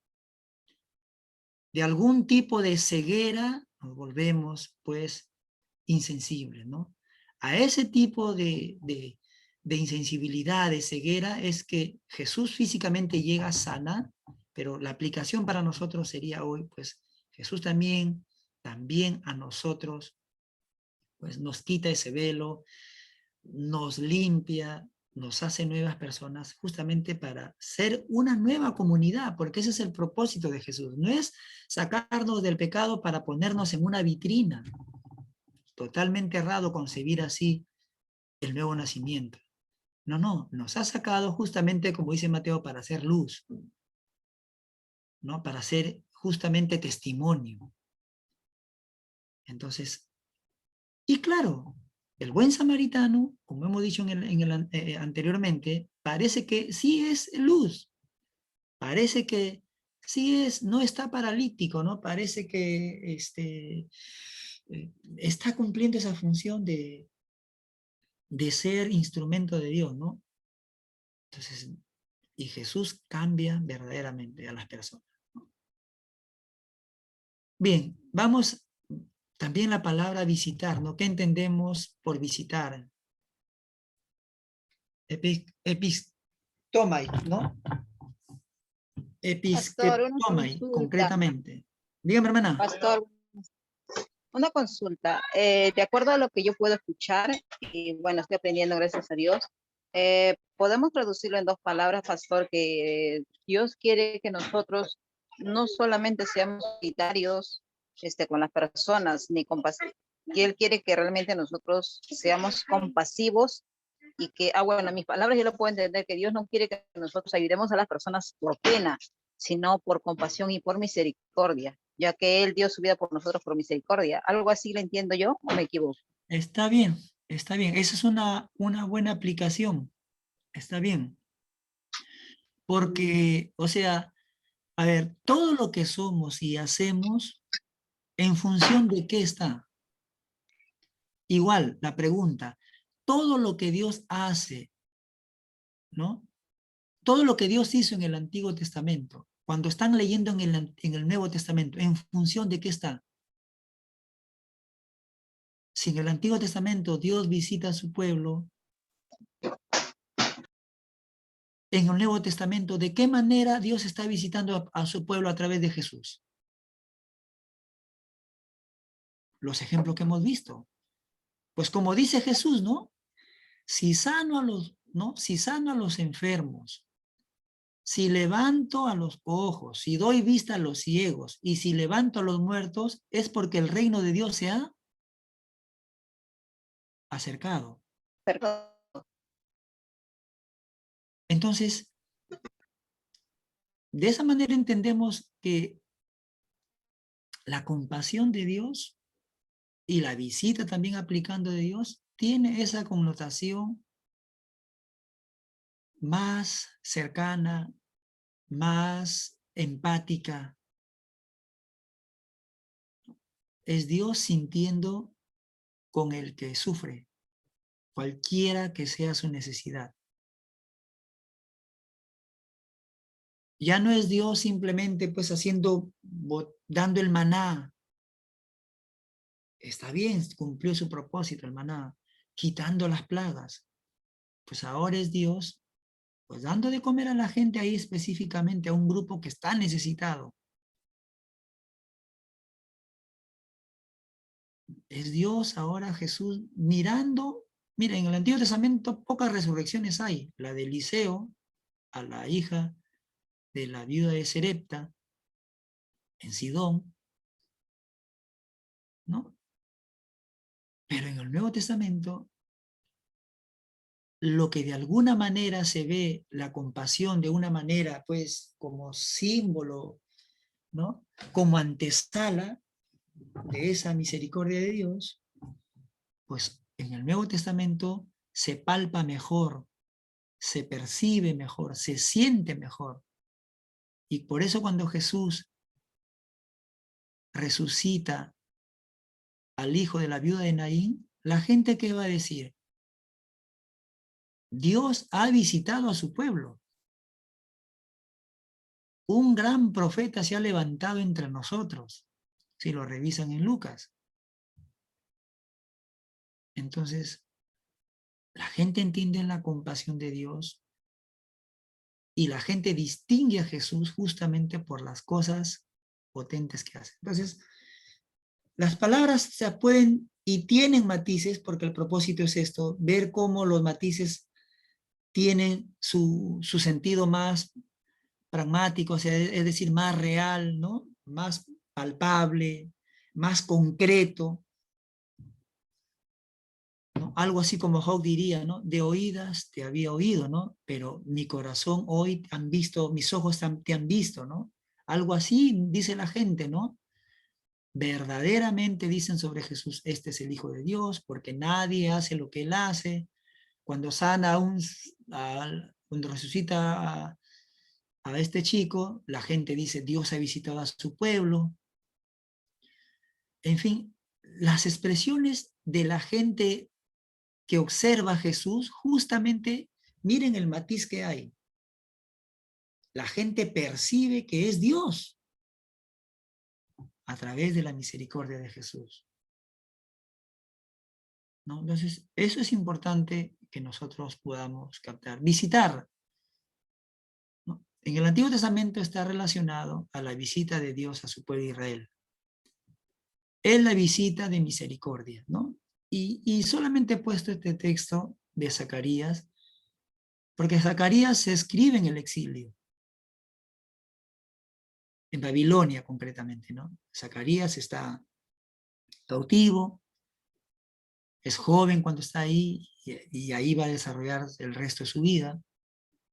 De algún tipo de ceguera, nos volvemos, pues, insensibles, ¿no? A ese tipo de insensibilidad, de ceguera, es que Jesús físicamente llega a sanar, pero la aplicación para nosotros sería hoy, pues, Jesús también a nosotros, pues, nos quita ese velo, nos limpia, nos hace nuevas personas, justamente para ser una nueva comunidad, porque ese es el propósito de Jesús. No es sacarnos del pecado para ponernos en una vitrina. Totalmente errado concebir así el nuevo nacimiento. No, no, nos ha sacado justamente, como dice Mateo, para hacer luz, ¿no? Para ser justamente testimonio. Entonces, y claro, el buen samaritano, como hemos dicho anteriormente, parece que sí es luz, parece que sí es, no está paralítico, ¿no? Parece que está cumpliendo esa función de ser instrumento de Dios, ¿no? Entonces, y Jesús cambia verdaderamente a las personas. Bien, vamos también la palabra visitar, ¿no? ¿Qué entendemos por visitar? Epistomai, ¿no? Pastor, una Epistomai, consulta. concretamente. Dígame, hermana. Pastor, una consulta. De acuerdo a lo que yo puedo escuchar, y bueno, estoy aprendiendo, gracias a Dios, podemos traducirlo en dos palabras, Pastor, que Dios quiere que nosotros no solamente seamos solitarios con las personas, ni compasivos, que Él quiere que realmente nosotros seamos compasivos y que, bueno, mis palabras yo lo puedo entender, que Dios no quiere que nosotros ayudemos a las personas por pena, sino por compasión y por misericordia, ya que Él dio su vida por nosotros por misericordia. ¿Algo así lo entiendo yo o me equivoco? Está bien, está bien. Esa es una buena aplicación. Está bien. Porque, o sea, a ver, todo lo que somos y hacemos, ¿en función de qué está? Igual, la pregunta, todo lo que Dios hace, ¿no? Todo lo que Dios hizo en el Antiguo Testamento, cuando están leyendo en el Nuevo Testamento, ¿en función de qué está? Si en el Antiguo Testamento Dios visita a su pueblo, en el Nuevo Testamento, ¿de qué manera Dios está visitando a su pueblo a través de Jesús? Los ejemplos que hemos visto. Pues como dice Jesús, ¿no? Si sano a los, ¿no? Si sano a los enfermos, si levanto a los cojos, si doy vista a los ciegos y si levanto a los muertos, es porque el reino de Dios se ha acercado. Perdón. Entonces, de esa manera entendemos que la compasión de Dios y la visita también aplicando de Dios tiene esa connotación más cercana, más empática. Es Dios sintiendo con el que sufre, cualquiera que sea su necesidad. Ya no es Dios simplemente pues dando el maná. Está bien, cumplió su propósito el maná, quitando las plagas. Pues ahora es Dios pues dando de comer a la gente ahí específicamente, a un grupo que está necesitado. Es Dios ahora, Jesús, mirando. Mira, en el Antiguo Testamento pocas resurrecciones hay. La de Eliseo, a la hija de la viuda de Serepta, en Sidón, ¿no? Pero en el Nuevo Testamento, lo que de alguna manera se ve, la compasión de una manera, pues, como símbolo, ¿no? Como antesala de esa misericordia de Dios, pues en el Nuevo Testamento se palpa mejor, se percibe mejor, se siente mejor. Y por eso cuando Jesús resucita al hijo de la viuda de Naín, la gente ¿qué va a decir? Dios ha visitado a su pueblo. Un gran profeta se ha levantado entre nosotros, si lo revisan en Lucas. Entonces, la gente entiende la compasión de Dios y la gente distingue a Jesús justamente por las cosas potentes que hace. Entonces, las palabras se pueden y tienen matices, porque el propósito es esto, ver cómo los matices tienen su sentido más pragmático, o sea, es decir, más real, ¿no? Más palpable, más concreto, ¿no? Algo así como Hawke diría, ¿no? De oídas te había oído, ¿no? Pero mi corazón hoy han visto, mis ojos te han visto, ¿no? Algo así dice la gente, ¿no? Verdaderamente dicen sobre Jesús, este es el Hijo de Dios, porque nadie hace lo que Él hace. Cuando sana cuando resucita a este chico, la gente dice, Dios ha visitado a su pueblo. En fin, las expresiones de la gente que observa a Jesús, justamente, miren el matiz que hay. La gente percibe que es Dios a través de la misericordia de Jesús, ¿no? Entonces, eso es importante que nosotros podamos captar. Visitar, ¿no? En el Antiguo Testamento está relacionado a la visita de Dios a su pueblo Israel. Es la visita de misericordia, ¿no? Y solamente he puesto este texto de Zacarías, porque Zacarías se escribe en el exilio, en Babilonia concretamente, ¿no? Zacarías está cautivo, es joven cuando está ahí, y ahí va a desarrollar el resto de su vida,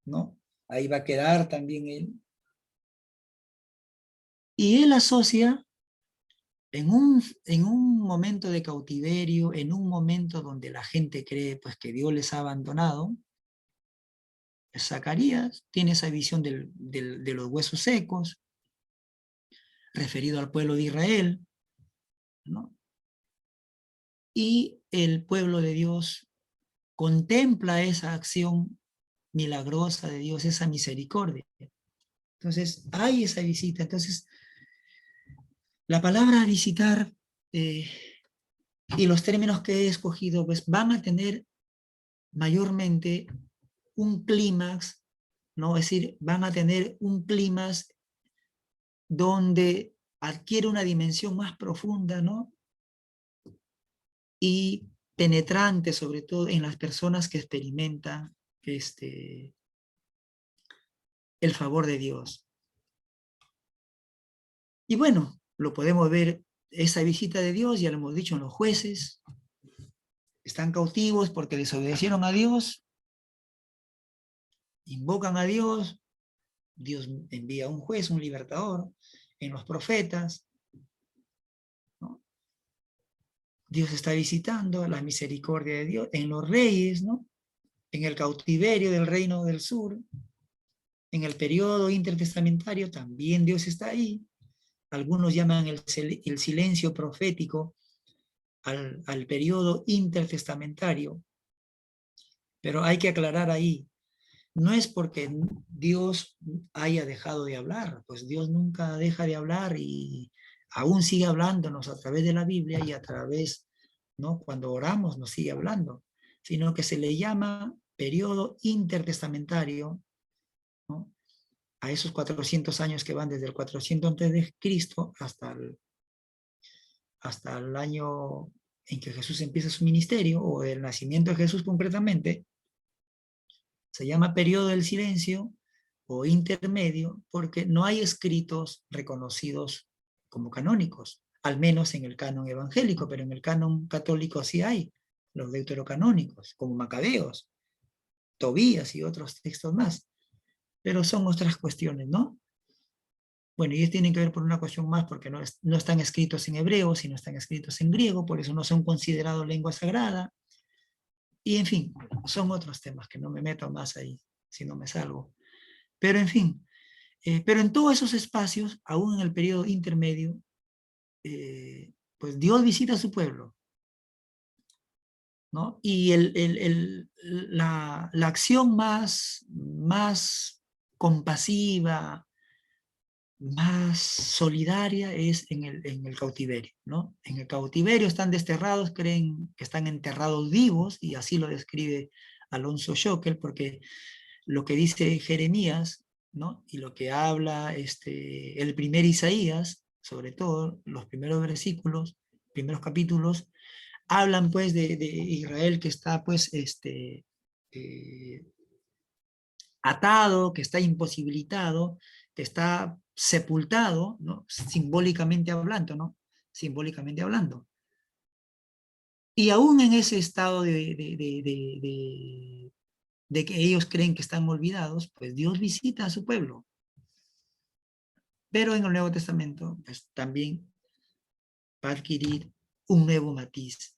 ¿no? Ahí va a quedar también él. Y él asocia en un momento de cautiverio, en un momento donde la gente cree pues, que Dios les ha abandonado, Zacarías tiene esa visión de los huesos secos, referido al pueblo de Israel, ¿no? Y el pueblo de Dios contempla esa acción milagrosa de Dios, esa misericordia. Entonces, hay esa visita. Entonces, la palabra visitar y los términos que he escogido, pues van a tener mayormente un clímax, ¿no? Es decir, van a tener un clímax donde adquiere una dimensión más profunda, ¿no? Y penetrante, sobre todo en las personas que experimentan el favor de Dios. Y bueno, lo podemos ver, esa visita de Dios, ya lo hemos dicho, en los jueces, están cautivos porque desobedecieron a Dios, invocan a Dios, Dios envía un juez, un libertador, en los profetas, ¿no? Dios está visitando la misericordia de Dios, en los reyes, ¿no? en el cautiverio del reino del sur, en el periodo intertestamentario, también Dios está ahí. Algunos llaman el silencio profético al periodo intertestamentario, pero hay que aclarar ahí, no es porque Dios haya dejado de hablar, pues Dios nunca deja de hablar y aún sigue hablándonos a través de la Biblia y a través, ¿no? Cuando oramos nos sigue hablando, sino que se le llama periodo intertestamentario, ¿no? A esos 400 años que van desde el 400 antes de Cristo hasta el año en que Jesús empieza su ministerio, o el nacimiento de Jesús concretamente. Se llama periodo del silencio o intermedio porque no hay escritos reconocidos como canónicos, al menos en el canon evangélico, pero en el canon católico sí hay, los deuterocanónicos, como Macabeos, Tobías y otros textos más. Pero son otras cuestiones, ¿no? Bueno, ellos tienen que ver por una cuestión más porque no están escritos en hebreo, sino están escritos en griego, por eso no son considerados lengua sagrada. Y en fin, son otros temas que no me meto más ahí, si no me salgo. Pero en fin, pero en todos esos espacios, aún en el periodo intermedio, pues Dios visita a su pueblo, ¿no? Y la acción más compasiva, más solidaria es en el cautiverio, ¿no? En el cautiverio están desterrados, creen que están enterrados vivos, y así lo describe Alonso Schockel, porque lo que dice Jeremías, ¿no? Y lo que habla el primer Isaías, sobre todo, los primeros versículos, primeros capítulos, hablan pues de Israel que está pues atado, que está imposibilitado, que está sepultado, ¿no? Simbólicamente hablando, ¿no? Simbólicamente hablando. Y aún en ese estado de que ellos creen que están olvidados, pues Dios visita a su pueblo. Pero en el Nuevo Testamento, pues también va a adquirir un nuevo matiz.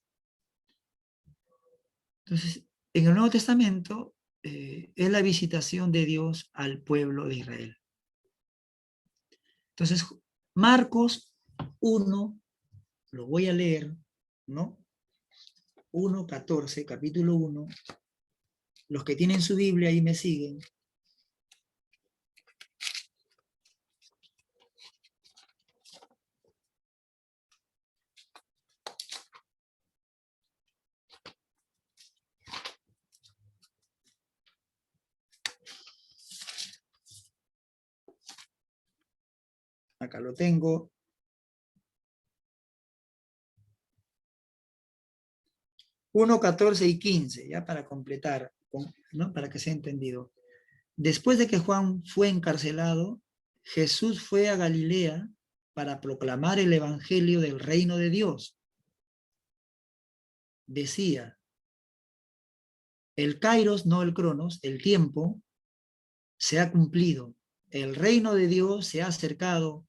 Entonces, en el Nuevo Testamento es la visitación de Dios al pueblo de Israel. Entonces, Marcos 1, lo voy a leer, ¿no? 1:14, capítulo 1. Los que tienen su Biblia ahí me siguen. Acá lo tengo. 1:14 y 15, ya para completar, ¿no? Para que sea entendido. Después de que Juan fue encarcelado, Jesús fue a Galilea para proclamar el evangelio del reino de Dios. Decía, el kairos, no el cronos, el tiempo, se ha cumplido. El reino de Dios se ha acercado.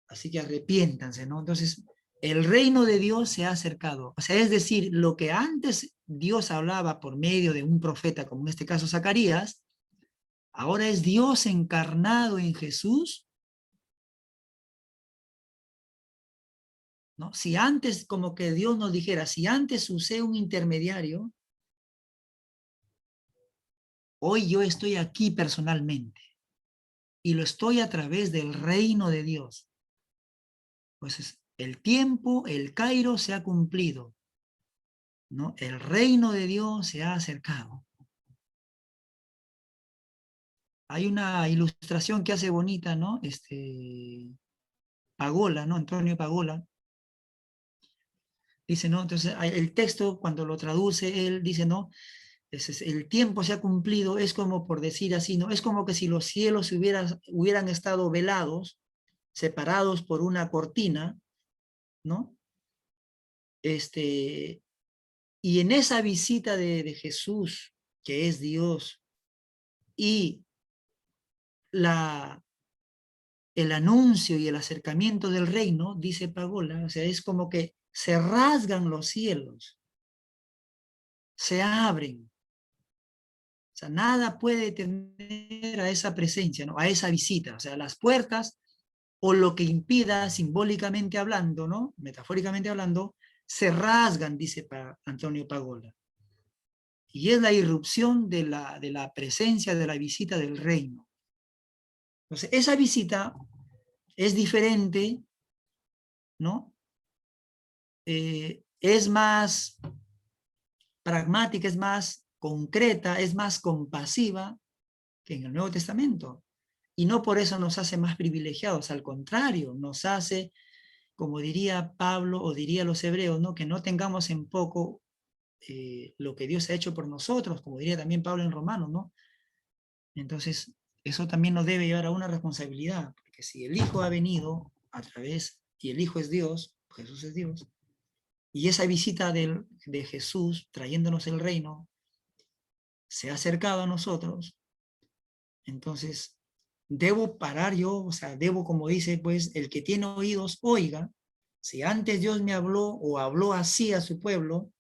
Así que arrepiéntanse, ¿no? Entonces, el reino de Dios se ha acercado. O sea, es decir, lo que antes Dios hablaba por medio de un profeta, como en este caso Zacarías, ahora es Dios encarnado en Jesús, ¿no? Si antes, como que Dios nos dijera, si antes usé un intermediario, hoy yo estoy aquí personalmente y lo estoy a través del reino de Dios. Pues el tiempo, el kairos se ha cumplido, ¿no? El reino de Dios se ha acercado. Hay una ilustración que hace bonita, ¿no? Pagola, ¿no? Antonio Pagola. Dice, ¿no? Entonces, el texto, cuando lo traduce, él dice, ¿no? El tiempo se ha cumplido, es como por decir así, ¿no? Es como que si los cielos hubieran estado velados, separados por una cortina, ¿no? Y en esa visita de Jesús, que es Dios, y el anuncio y el acercamiento del reino, dice Pagola, o sea, es como que se rasgan los cielos. se abren. O sea, nada puede detener a esa presencia, ¿no? A esa visita. O sea, las puertas o lo que impida, simbólicamente hablando, ¿no? Metafóricamente hablando, se rasgan, dice Antonio Pagola. Y es la irrupción de la presencia, de la visita del reino. Entonces, esa visita es diferente, ¿no? Es más pragmática, es más concreta, es más compasiva que en el Nuevo Testamento. Y no por eso nos hace más privilegiados, al contrario, nos hace, como diría Pablo o diría los hebreos, ¿no? Que no tengamos en poco lo que Dios ha hecho por nosotros, como diría también Pablo en Romanos, ¿no? Entonces, eso también nos debe llevar a una responsabilidad, porque si el Hijo ha venido a través, y el Hijo es Dios, Jesús es Dios, y esa visita de Jesús trayéndonos el reino se ha acercado a nosotros, entonces debo parar yo, o sea, debo, como dice, pues, el que tiene oídos, oiga. Si antes Dios me habló o habló así a su pueblo,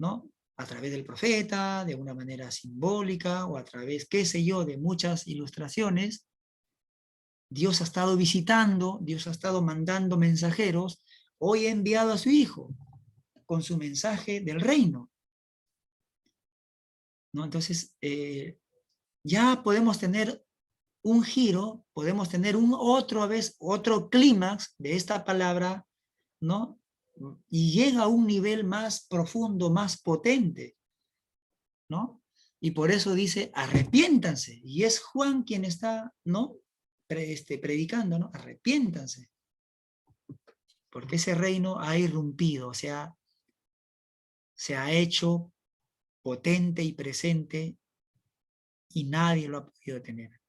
¿no? A través del profeta, de una manera simbólica, o a través, qué sé yo, de muchas ilustraciones, Dios ha estado visitando, Dios ha estado mandando mensajeros, hoy ha enviado a su Hijo con su mensaje del reino, ¿no? Entonces, ya podemos tener un giro, podemos tener otro clímax de esta palabra, ¿no? Y llega a un nivel más profundo, más potente, ¿no? Y por eso dice, arrepiéntanse. Y es Juan quien está, ¿no? Predicando, ¿no? Arrepiéntanse. Porque ese reino ha irrumpido, o sea, se ha hecho potente y presente y nadie lo ha podido detener.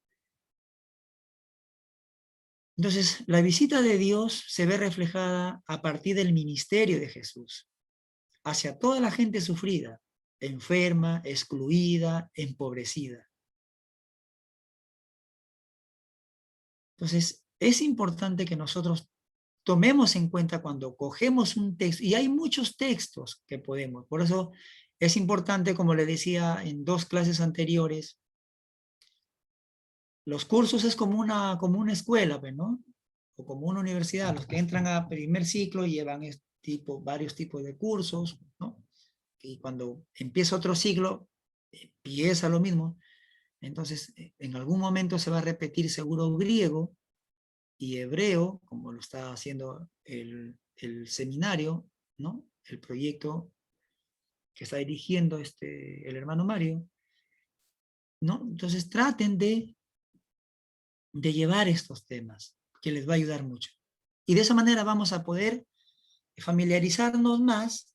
Entonces, la visita de Dios se ve reflejada a partir del ministerio de Jesús hacia toda la gente sufrida, enferma, excluida, empobrecida. Entonces, es importante que nosotros tomemos en cuenta cuando cogemos un texto, y hay muchos textos que podemos, por eso es importante, como le decía en 2 clases anteriores, los cursos es como una escuela, ¿no? O como una universidad. Los que entran a primer ciclo llevan varios tipos de cursos, ¿no? Y cuando empieza otro ciclo, empieza lo mismo. Entonces, en algún momento se va a repetir seguro griego y hebreo, como lo está haciendo el seminario, ¿no? El proyecto que está dirigiendo el hermano Mario, ¿no? Entonces, traten de llevar estos temas, que les va a ayudar mucho. Y de esa manera vamos a poder familiarizarnos más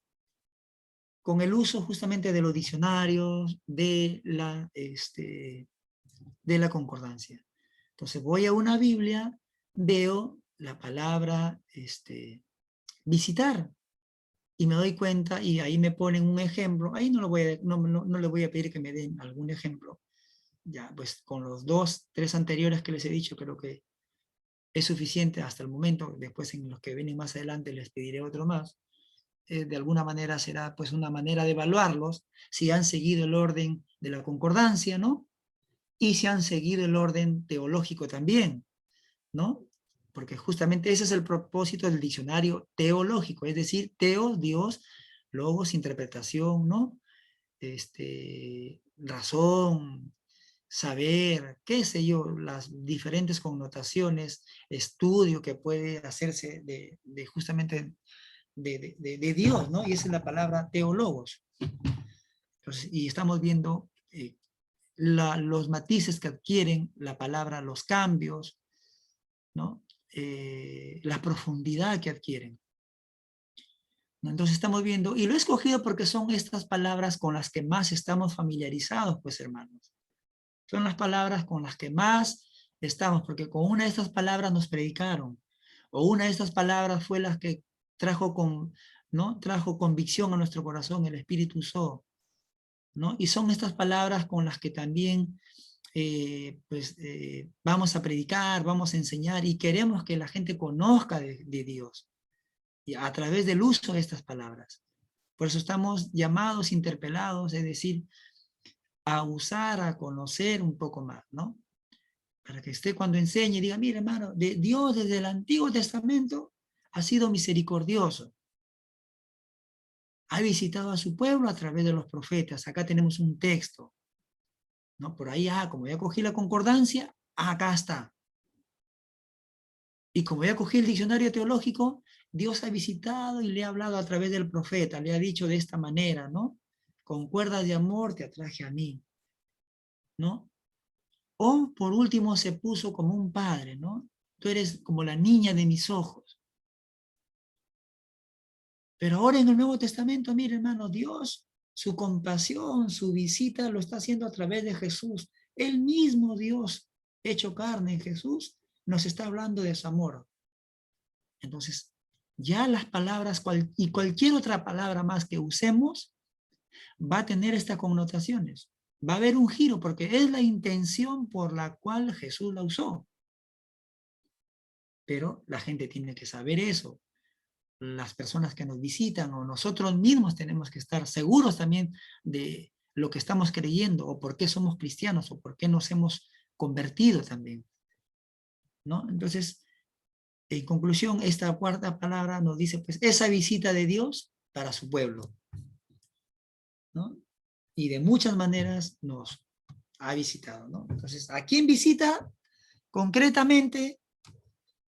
con el uso justamente de los diccionarios, de la concordancia. Entonces voy a una Biblia, veo la palabra visitar, y me doy cuenta, y ahí me ponen un ejemplo, ahí no le voy a pedir que me den algún ejemplo, ya pues con los 2, 3 anteriores que les he dicho, creo que es suficiente hasta el momento. Después en los que vienen más adelante les pediré otro más. De alguna manera será pues una manera de evaluarlos, si han seguido el orden de la concordancia, ¿no? Y si han seguido el orden teológico también, ¿no? Porque justamente ese es el propósito del diccionario teológico, es decir, teos, Dios, logos, interpretación, ¿no? Razón, saber, qué sé yo, las diferentes connotaciones, estudio que puede hacerse de justamente de Dios, ¿no? Y esa es la palabra teólogos. Entonces, y estamos viendo los matices que adquieren la palabra, los cambios, ¿no? La profundidad que adquieren. ¿No? Entonces estamos viendo, y lo he escogido porque son estas palabras con las que más estamos familiarizados, pues hermanos. Son las palabras con las que más estamos, porque con una de estas palabras nos predicaron, o una de estas palabras fue las que trajo convicción a nuestro corazón, el Espíritu usó, ¿no? Y son estas palabras con las que también vamos a predicar, vamos a enseñar, y queremos que la gente conozca de Dios, y a través del uso de estas palabras. Por eso estamos llamados, interpelados, es decir, a usar, a conocer un poco más, ¿no? Para que usted cuando enseñe diga, mire hermano, Dios desde el Antiguo Testamento ha sido misericordioso. Ha visitado a su pueblo a través de los profetas. Acá tenemos un texto, ¿no? Por ahí, como ya cogí la concordancia, acá está. Y como ya cogí el diccionario teológico, Dios ha visitado y le ha hablado a través del profeta, le ha dicho de esta manera, ¿no? Con cuerdas de amor te atraje a mí, ¿no? O por último se puso como un padre, ¿no? Tú eres como la niña de mis ojos. Pero ahora en el Nuevo Testamento, mire hermano, Dios, su compasión, su visita lo está haciendo a través de Jesús. El mismo Dios hecho carne en Jesús nos está hablando de su amor. Entonces, ya las palabras y cualquier otra palabra más que usemos va a tener estas connotaciones. Va a haber un giro porque es la intención por la cual Jesús la usó. Pero la gente tiene que saber eso. Las personas que nos visitan o nosotros mismos tenemos que estar seguros también de lo que estamos creyendo o por qué somos cristianos o por qué nos hemos convertido también, ¿no? Entonces, en conclusión, esta cuarta palabra nos dice, pues, esa visita de Dios para su pueblo, ¿no? Y de muchas maneras nos ha visitado, ¿no? Entonces, ¿a quién visita concretamente?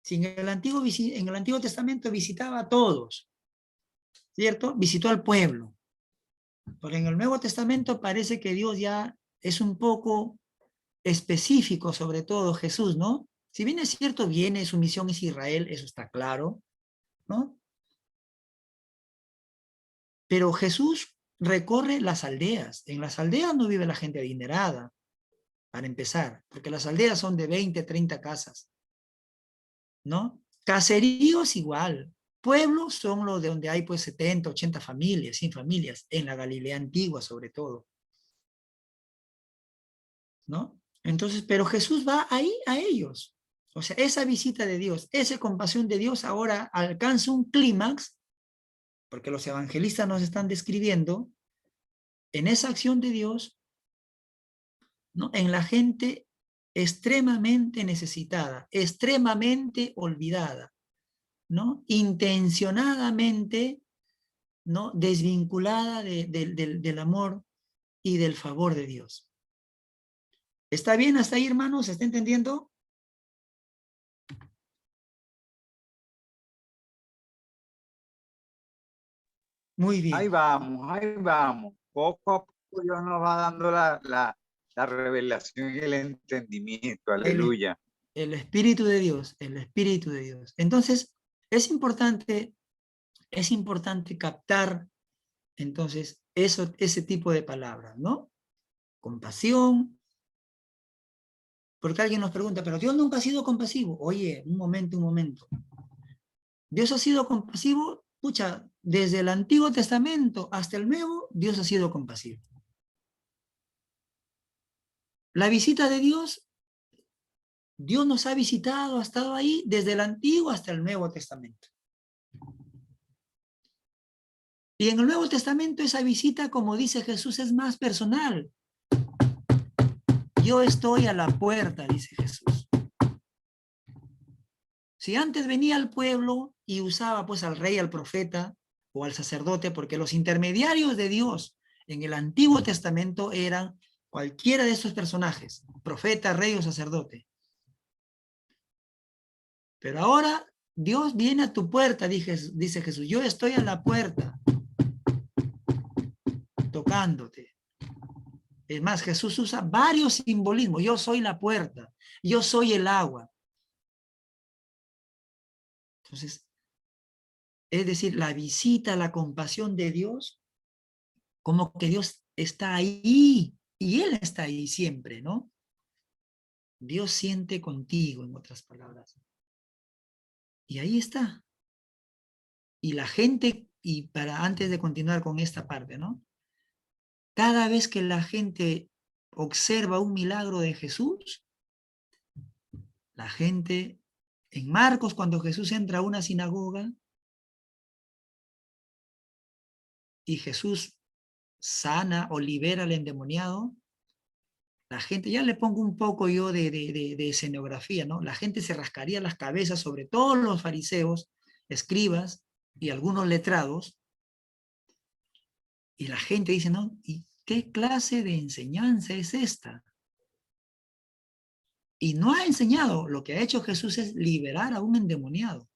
Si en el Antiguo Testamento visitaba a todos, ¿cierto? Visitó al pueblo. Porque en el Nuevo Testamento parece que Dios ya es un poco específico, sobre todo Jesús, ¿no? Si bien es cierto, viene, su misión es Israel, eso está claro, ¿no? Pero Jesús recorre las aldeas. En las aldeas no vive la gente adinerada, para empezar, porque las aldeas son de 20, 30 casas, ¿no? Caseríos igual. Pueblos son los de donde hay pues 70, 80 familias, 100 familias, en la Galilea antigua sobre todo, ¿no? Entonces, pero Jesús va ahí a ellos. O sea, esa visita de Dios, esa compasión de Dios ahora alcanza un clímax, porque los evangelistas nos están describiendo, en esa acción de Dios, ¿no? En la gente extremadamente necesitada, extremadamente olvidada, ¿no? Intencionadamente, ¿no? Desvinculada del amor y del favor de Dios. ¿Está bien hasta ahí, hermanos? ¿Se está entendiendo? Muy bien. Ahí vamos. Poco a poco Dios nos va dando la revelación y el entendimiento. Aleluya. El Espíritu de Dios, el Espíritu de Dios. Entonces, es importante captar, entonces, ese tipo de palabras, ¿no? Compasión. Porque alguien nos pregunta, pero Dios nunca ha sido compasivo. Oye, un momento. Dios ha sido compasivo, pucha, desde el Antiguo Testamento hasta el Nuevo, Dios ha sido compasivo. La visita de Dios nos ha visitado, ha estado ahí desde el Antiguo hasta el Nuevo Testamento. Y en el Nuevo Testamento esa visita, como dice Jesús, es más personal. Yo estoy a la puerta, dice Jesús. Si antes venía al pueblo y usaba pues al rey, al profeta o al sacerdote, porque los intermediarios de Dios en el Antiguo Testamento eran cualquiera de estos personajes, profeta, rey o sacerdote. Pero ahora Dios viene a tu puerta, dice Jesús. Yo estoy a la puerta, tocándote. Es más, Jesús usa varios simbolismos. Yo soy la puerta, yo soy el agua. Entonces, es decir, la visita, la compasión de Dios, como que Dios está ahí y Él está ahí siempre, ¿no? Dios siente contigo, en otras palabras. Y ahí está. Y la gente, y antes de continuar con esta parte, ¿no? Cada vez que la gente observa un milagro de Jesús, la gente, en Marcos, cuando Jesús entra a una sinagoga, y Jesús sana o libera al endemoniado, la gente, ya le pongo un poco yo de escenografía, ¿no? La gente se rascaría las cabezas, sobre todo los fariseos, escribas y algunos letrados, y la gente dice, ¿no? ¿Y qué clase de enseñanza es esta? Y no ha enseñado, lo que ha hecho Jesús es liberar a un endemoniado.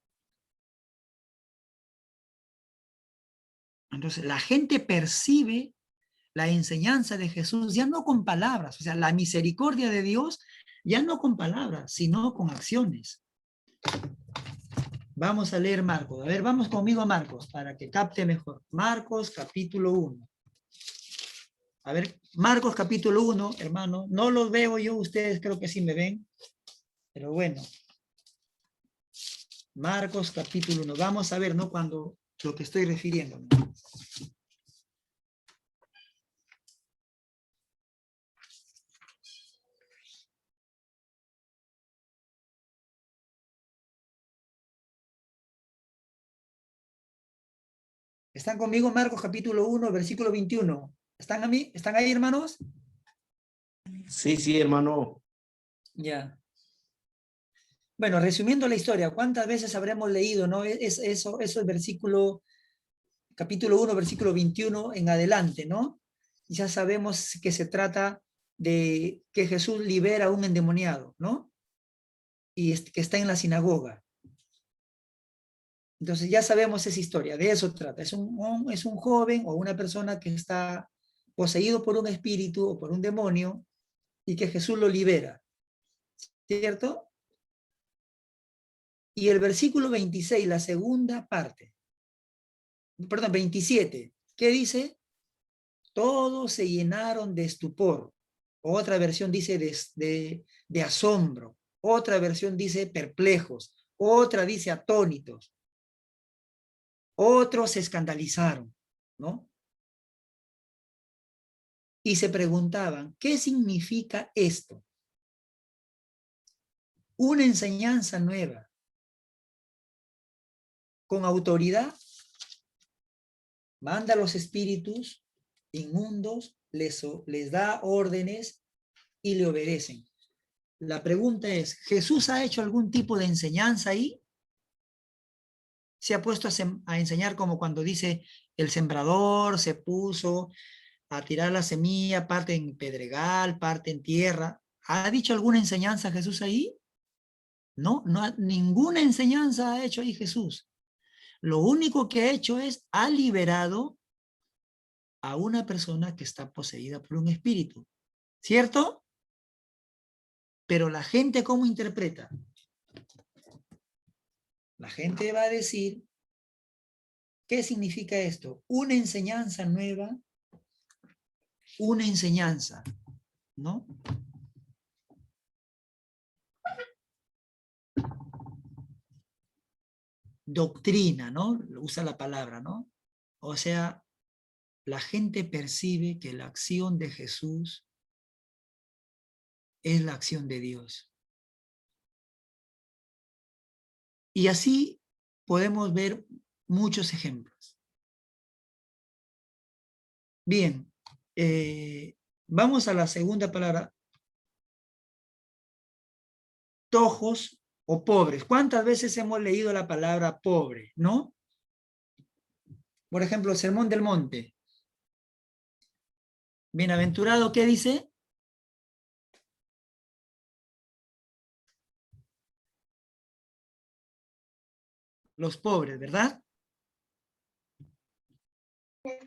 Entonces, la gente percibe la enseñanza de Jesús ya no con palabras, o sea, la misericordia de Dios ya no con palabras, sino con acciones. Vamos a leer Marcos. A ver, vamos conmigo a Marcos para que capte mejor. Marcos capítulo 1. A ver, Marcos capítulo 1, hermano. No los veo yo, ustedes creo que sí me ven. Pero bueno. Marcos capítulo 1. Vamos a ver, ¿no? Cuando lo que estoy refiriendo, ¿no? ¿Están conmigo? Marcos capítulo 1, versículo 21. ¿Están a mí? ¿Están ahí, hermanos? Sí, sí, hermano. Ya. Bueno, resumiendo la historia, ¿cuántas veces habremos leído, no? Eso es versículo, capítulo 1, versículo 21 en adelante, ¿no? Ya sabemos que se trata de que Jesús libera a un endemoniado, ¿no? Y que está en la sinagoga. Entonces ya sabemos esa historia, de eso trata. Es un joven o una persona que está poseído por un espíritu o por un demonio y que Jesús lo libera, ¿cierto? Y el versículo 26, la segunda parte, perdón, 27, ¿qué dice? Todos se llenaron de estupor. Otra versión dice de asombro. Otra versión dice perplejos. Otra dice atónitos. Otros se escandalizaron, ¿no? Y se preguntaban, ¿qué significa esto? Una enseñanza nueva, con autoridad, manda a los espíritus inmundos, les da órdenes y le obedecen. La pregunta es, ¿Jesús ha hecho algún tipo de enseñanza ahí? ¿Se ha puesto a enseñar como cuando dice el sembrador se puso a tirar la semilla, parte en pedregal, parte en tierra? ¿Ha dicho alguna enseñanza Jesús ahí? No, ninguna enseñanza ha hecho ahí Jesús. Lo único que ha hecho es, ha liberado a una persona que está poseída por un espíritu. ¿Cierto? Pero la gente, ¿cómo interpreta? La gente va a decir, ¿qué significa esto? Una enseñanza nueva, una enseñanza, ¿no? Doctrina, ¿no? Usa la palabra, ¿no? O sea, la gente percibe que la acción de Jesús es la acción de Dios. Y así podemos ver muchos ejemplos. Bien, vamos a la segunda palabra. Tojos o pobres. ¿Cuántas veces hemos leído la palabra pobre, no? Por ejemplo, el Sermón del Monte. Bienaventurado, ¿qué dice? Los pobres, ¿verdad?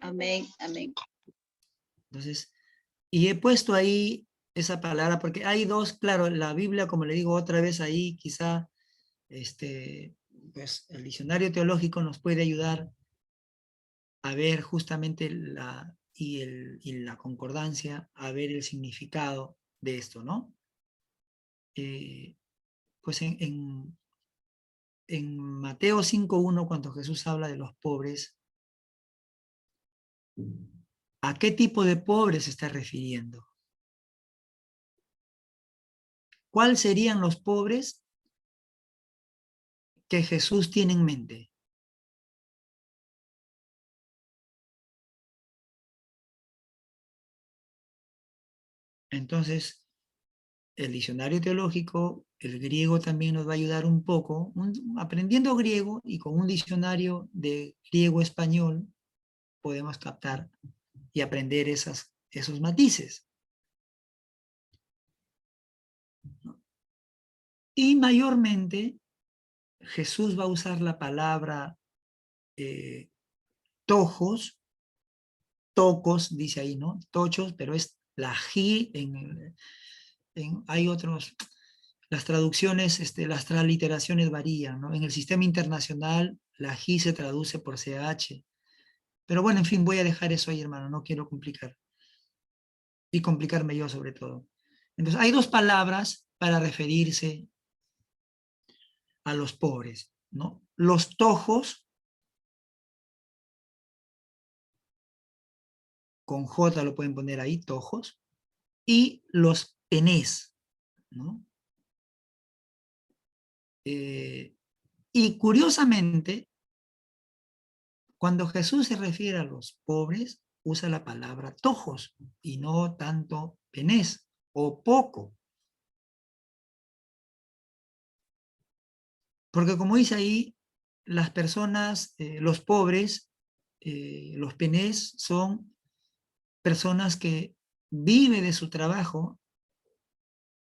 Amén, amén. Entonces, y he puesto ahí esa palabra porque hay dos, claro, la Biblia, como le digo otra vez ahí, quizá pues el diccionario teológico nos puede ayudar a ver justamente y la concordancia, a ver el significado de esto, ¿no? Pues en Mateo 5:1, cuando Jesús habla de los pobres, ¿a qué tipo de pobres se está refiriendo? ¿Cuáles serían los pobres que Jesús tiene en mente? Entonces, el diccionario teológico, el griego también nos va a ayudar un poco, aprendiendo griego y con un diccionario de griego-español podemos captar y aprender esos matices. Y mayormente Jesús va a usar la palabra tojos, tocos, dice ahí, ¿no? Tochos, pero es la ji, hay otros, las traducciones, las transliteraciones varían, ¿no? En el sistema internacional, la ji se traduce por ch. Pero bueno, en fin, voy a dejar eso ahí, hermano, no quiero complicar. Y complicarme yo sobre todo. Entonces, hay dos palabras para referirse a los pobres, ¿no? Los tojos, con J lo pueden poner ahí, tojos, y los penés, ¿no? Y curiosamente, cuando Jesús se refiere a los pobres, usa la palabra tojos y no tanto penés o poco. Porque como dice ahí, las personas, los pobres, los penés son personas que vive de su trabajo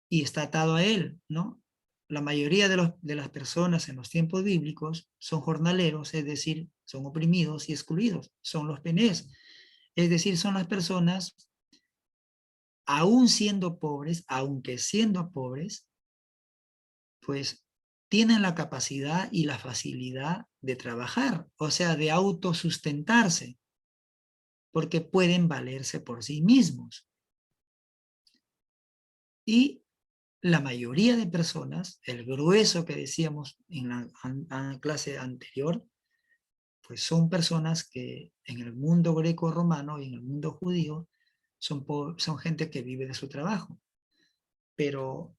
y está atado a él, ¿no? La mayoría de las personas en los tiempos bíblicos son jornaleros, es decir, son oprimidos y excluidos, son los penés. Es decir, son las personas, aún siendo pobres, aunque siendo pobres, pues tienen la capacidad y la facilidad de trabajar, o sea, de autosustentarse, porque pueden valerse por sí mismos. Y la mayoría de personas, el grueso que decíamos en la clase anterior, pues son personas que en el mundo greco-romano y en el mundo judío son gente que vive de su trabajo. Pero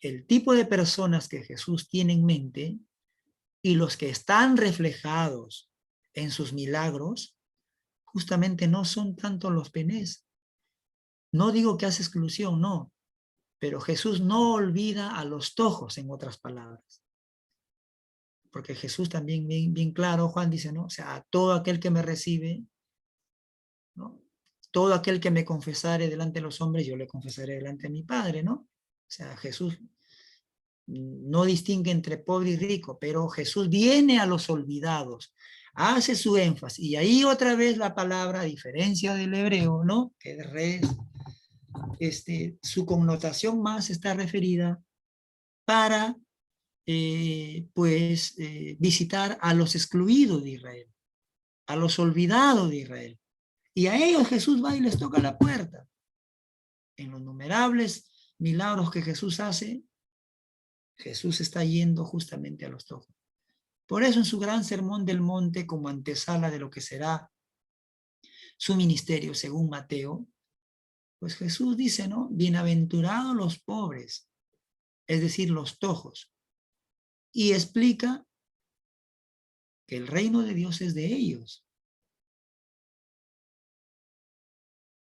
el tipo de personas que Jesús tiene en mente y los que están reflejados en sus milagros, justamente no son tanto los penés. No digo que hace exclusión, no. Pero Jesús no olvida a los tojos, en otras palabras. Porque Jesús también, bien claro, Juan dice, ¿no? O sea, a todo aquel que me recibe, ¿no? Todo aquel que me confesare delante de los hombres, yo le confesaré delante de mi Padre, ¿no? O sea, Jesús no distingue entre pobre y rico, pero Jesús viene a los olvidados, hace su énfasis, y ahí otra vez la palabra, a diferencia del hebreo, ¿no? Que es res, su connotación más está referida para visitar a los excluidos de Israel, a los olvidados de Israel. Y a ellos Jesús va y les toca la puerta. En los innumerables milagros que Jesús hace, Jesús está yendo justamente a los tojos. Por eso en su gran sermón del monte, como antesala de lo que será su ministerio según Mateo, pues Jesús dice, ¿no? Bienaventurados los pobres, es decir, los tojos. Y explica que el reino de Dios es de ellos.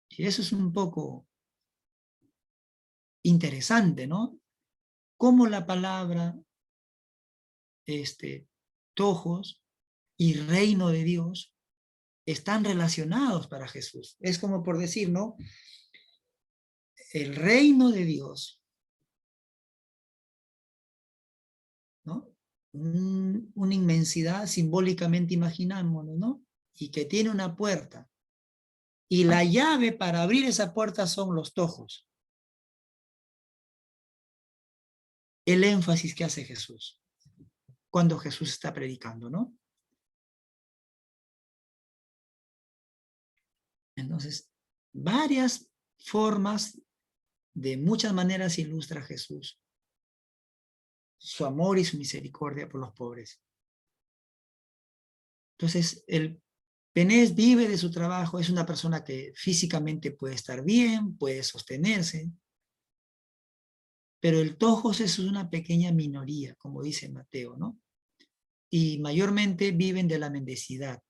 Y eso es un poco interesante, ¿no? Cómo la palabra, tojos y reino de Dios están relacionados para Jesús. Es como por decir, ¿no? El reino de Dios, ¿no? Una inmensidad simbólicamente imaginámonos, ¿no? Y que tiene una puerta. Y la llave para abrir esa puerta son los tojos. El énfasis que hace Jesús cuando Jesús está predicando, ¿no? Entonces, varias formas, de muchas maneras ilustra Jesús su amor y su misericordia por los pobres. Entonces, el penés vive de su trabajo, es una persona que físicamente puede estar bien, puede sostenerse, pero el tojos es una pequeña minoría, como dice Mateo, ¿no? Y mayormente viven de la mendicidad.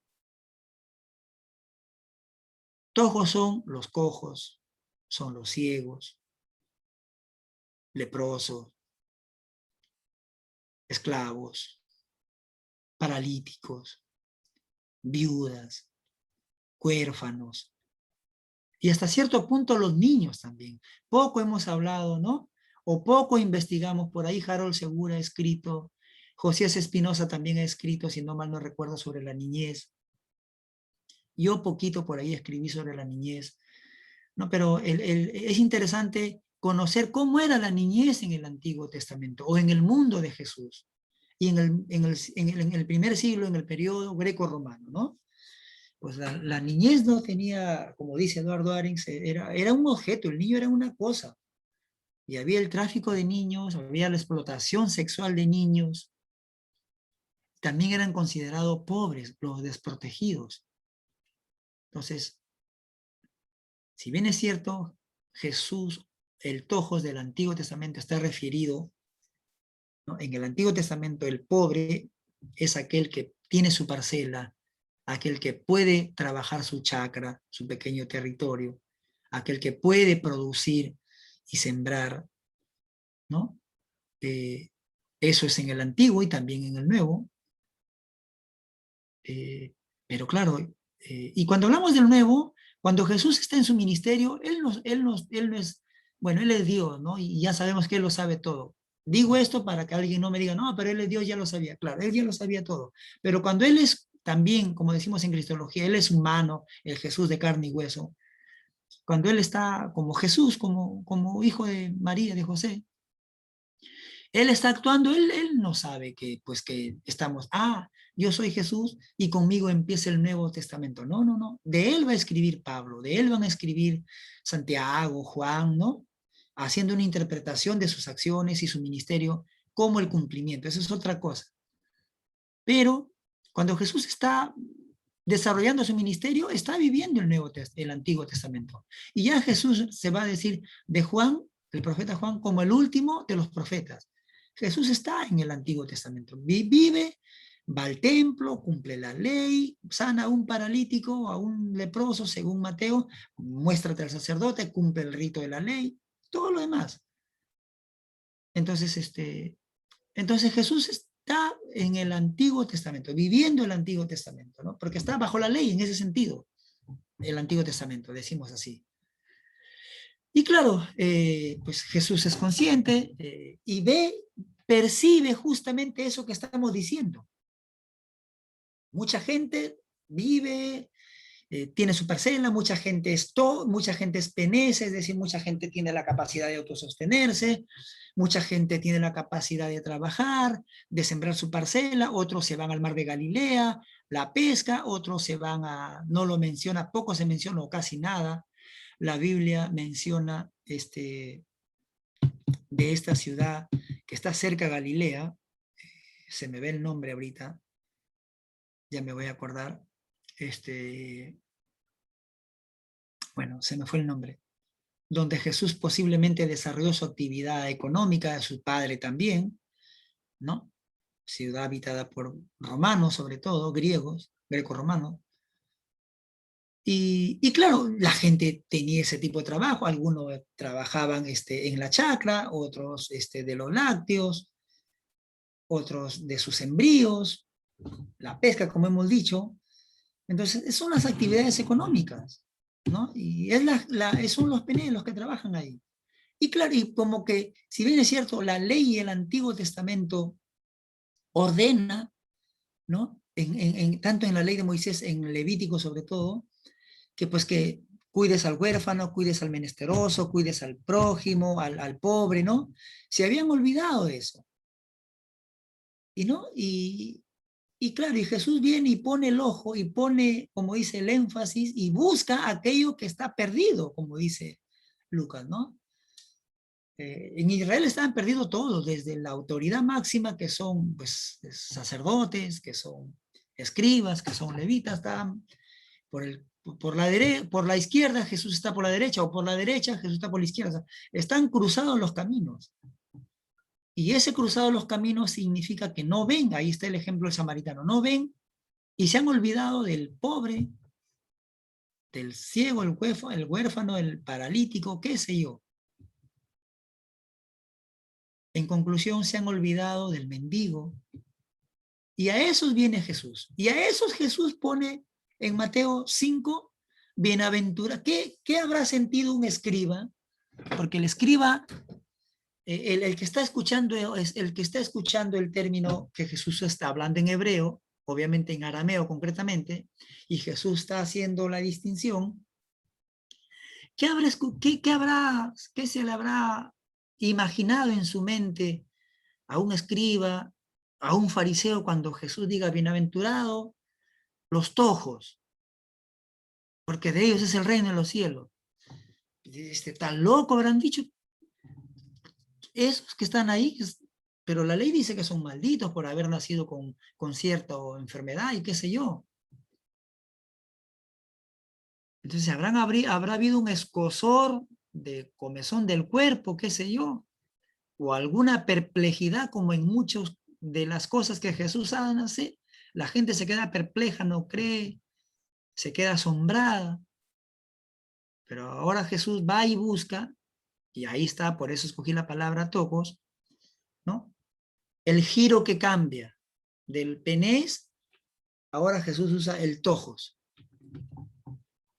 Tojos son los cojos, son los ciegos, leprosos, esclavos, paralíticos, viudas, huérfanos, y hasta cierto punto los niños también. Poco hemos hablado, ¿no? O poco investigamos. Por ahí Harold Segura ha escrito, Josías Espinosa también ha escrito, si no mal no recuerdo, sobre la niñez. Yo poquito por ahí escribí sobre la niñez, ¿no? Pero es interesante conocer cómo era la niñez en el Antiguo Testamento, o en el mundo de Jesús, y en el primer siglo, en el periodo greco-romano, ¿no? Pues la niñez no tenía, como dice Eduardo Arens, era un objeto, el niño era una cosa. Y había el tráfico de niños, había la explotación sexual de niños. También eran considerados pobres, los desprotegidos. Entonces, si bien es cierto, Jesús, el tojos del Antiguo Testamento está referido, ¿no? En el Antiguo Testamento el pobre es aquel que tiene su parcela, aquel que puede trabajar su chacra, su pequeño territorio, aquel que puede producir y sembrar, ¿no? Eso es en el Antiguo y también en el Nuevo. Pero claro, y cuando hablamos del Nuevo, cuando Jesús está en su ministerio, él no es, bueno, Él es Dios, ¿no? Y ya sabemos que Él lo sabe todo. Digo esto para que alguien no me diga, no, pero Él es Dios, ya lo sabía. Claro, Él ya lo sabía todo. Pero cuando Él es también, como decimos en Cristología, Él es humano, el Jesús de carne y hueso. Cuando Él está como Jesús, como hijo de María, de José, Él está actuando, él no sabe que, pues, que estamos, yo soy Jesús y conmigo empieza el Nuevo Testamento. No, no, no. De Él va a escribir Pablo, de Él van a escribir Santiago, Juan, ¿no? Haciendo una interpretación de sus acciones y su ministerio como el cumplimiento. Eso es otra cosa. Pero cuando Jesús está desarrollando su ministerio, está viviendo el Antiguo Testamento. Y ya Jesús se va a decir de Juan, el profeta Juan, como el último de los profetas. Jesús está en el Antiguo Testamento. Vive, va al templo, cumple la ley, sana a un paralítico, a un leproso, según Mateo, muéstrate al sacerdote, cumple el rito de la ley, todo lo demás. Entonces, entonces Jesús está en el Antiguo Testamento, viviendo el Antiguo Testamento, ¿no? Porque está bajo la ley en ese sentido, el Antiguo Testamento, decimos así. Y claro, pues Jesús es consciente y percibe justamente eso que estamos diciendo. Mucha gente vive, tiene su parcela, mucha gente es penece, es decir, mucha gente tiene la capacidad de autosostenerse, mucha gente tiene la capacidad de trabajar, de sembrar su parcela, otros se van al mar de Galilea, la pesca, otros se van no lo menciona, poco se menciona o casi nada. La Biblia menciona de esta ciudad que está cerca de Galilea, se me ve el nombre ahorita, ya me voy a acordar, bueno, se me fue el nombre, donde Jesús posiblemente desarrolló su actividad económica, su padre también, ¿no? Ciudad habitada por romanos, sobre todo, griegos, greco-romanos. Y claro, la gente tenía ese tipo de trabajo, algunos trabajaban en la chacra, otros de los lácteos, otros de sus sembríos, la pesca, como hemos dicho. Entonces, son las actividades económicas, ¿no? Y son los penedos los que trabajan ahí. Y claro, y como que, si bien es cierto, la ley y el Antiguo Testamento ordena, ¿no? Tanto en la ley de Moisés, en Levítico sobre todo, que pues que cuides al huérfano, cuides al menesteroso, cuides al prójimo, al pobre, ¿no? Se habían olvidado de eso. Y no, y claro, y Jesús viene y pone el ojo y pone, como dice, el énfasis y busca aquello que está perdido, como dice Lucas, ¿no? En Israel estaban perdidos todos, desde la autoridad máxima, que son pues sacerdotes, que son escribas, que son levitas, estaban por la izquierda, Jesús está por la derecha, o por la derecha, Jesús está por la izquierda. O sea, están cruzados los caminos. Y ese cruzado los caminos significa que no ven, ahí está el ejemplo del samaritano, no ven y se han olvidado del pobre, del ciego, el huérfano, el paralítico, qué sé yo. En conclusión, se han olvidado del mendigo. Y a esos viene Jesús. Y a esos Jesús pone en Mateo 5, bienaventura. ¿Qué habrá sentido un escriba? Porque el escriba, el que está escuchando, es el que está escuchando el término que Jesús está hablando en hebreo, obviamente en arameo concretamente, y Jesús está haciendo la distinción. ¿Qué se le habrá imaginado en su mente a un escriba, a un fariseo, cuando Jesús diga bienaventurado los tojos, porque de ellos es el reino de los cielos? Tan loco habrán dicho esos que están ahí, pero la ley dice que son malditos por haber nacido con cierta enfermedad y qué sé yo. Entonces habrá habido un escozor de comezón del cuerpo, qué sé yo, o alguna perplejidad, como en muchas de las cosas que Jesús hace. La gente se queda perpleja, no cree, se queda asombrada. Pero ahora Jesús va y busca, y ahí está, por eso escogí la palabra tocos, ¿no? El giro que cambia del penés, ahora Jesús usa el tojos.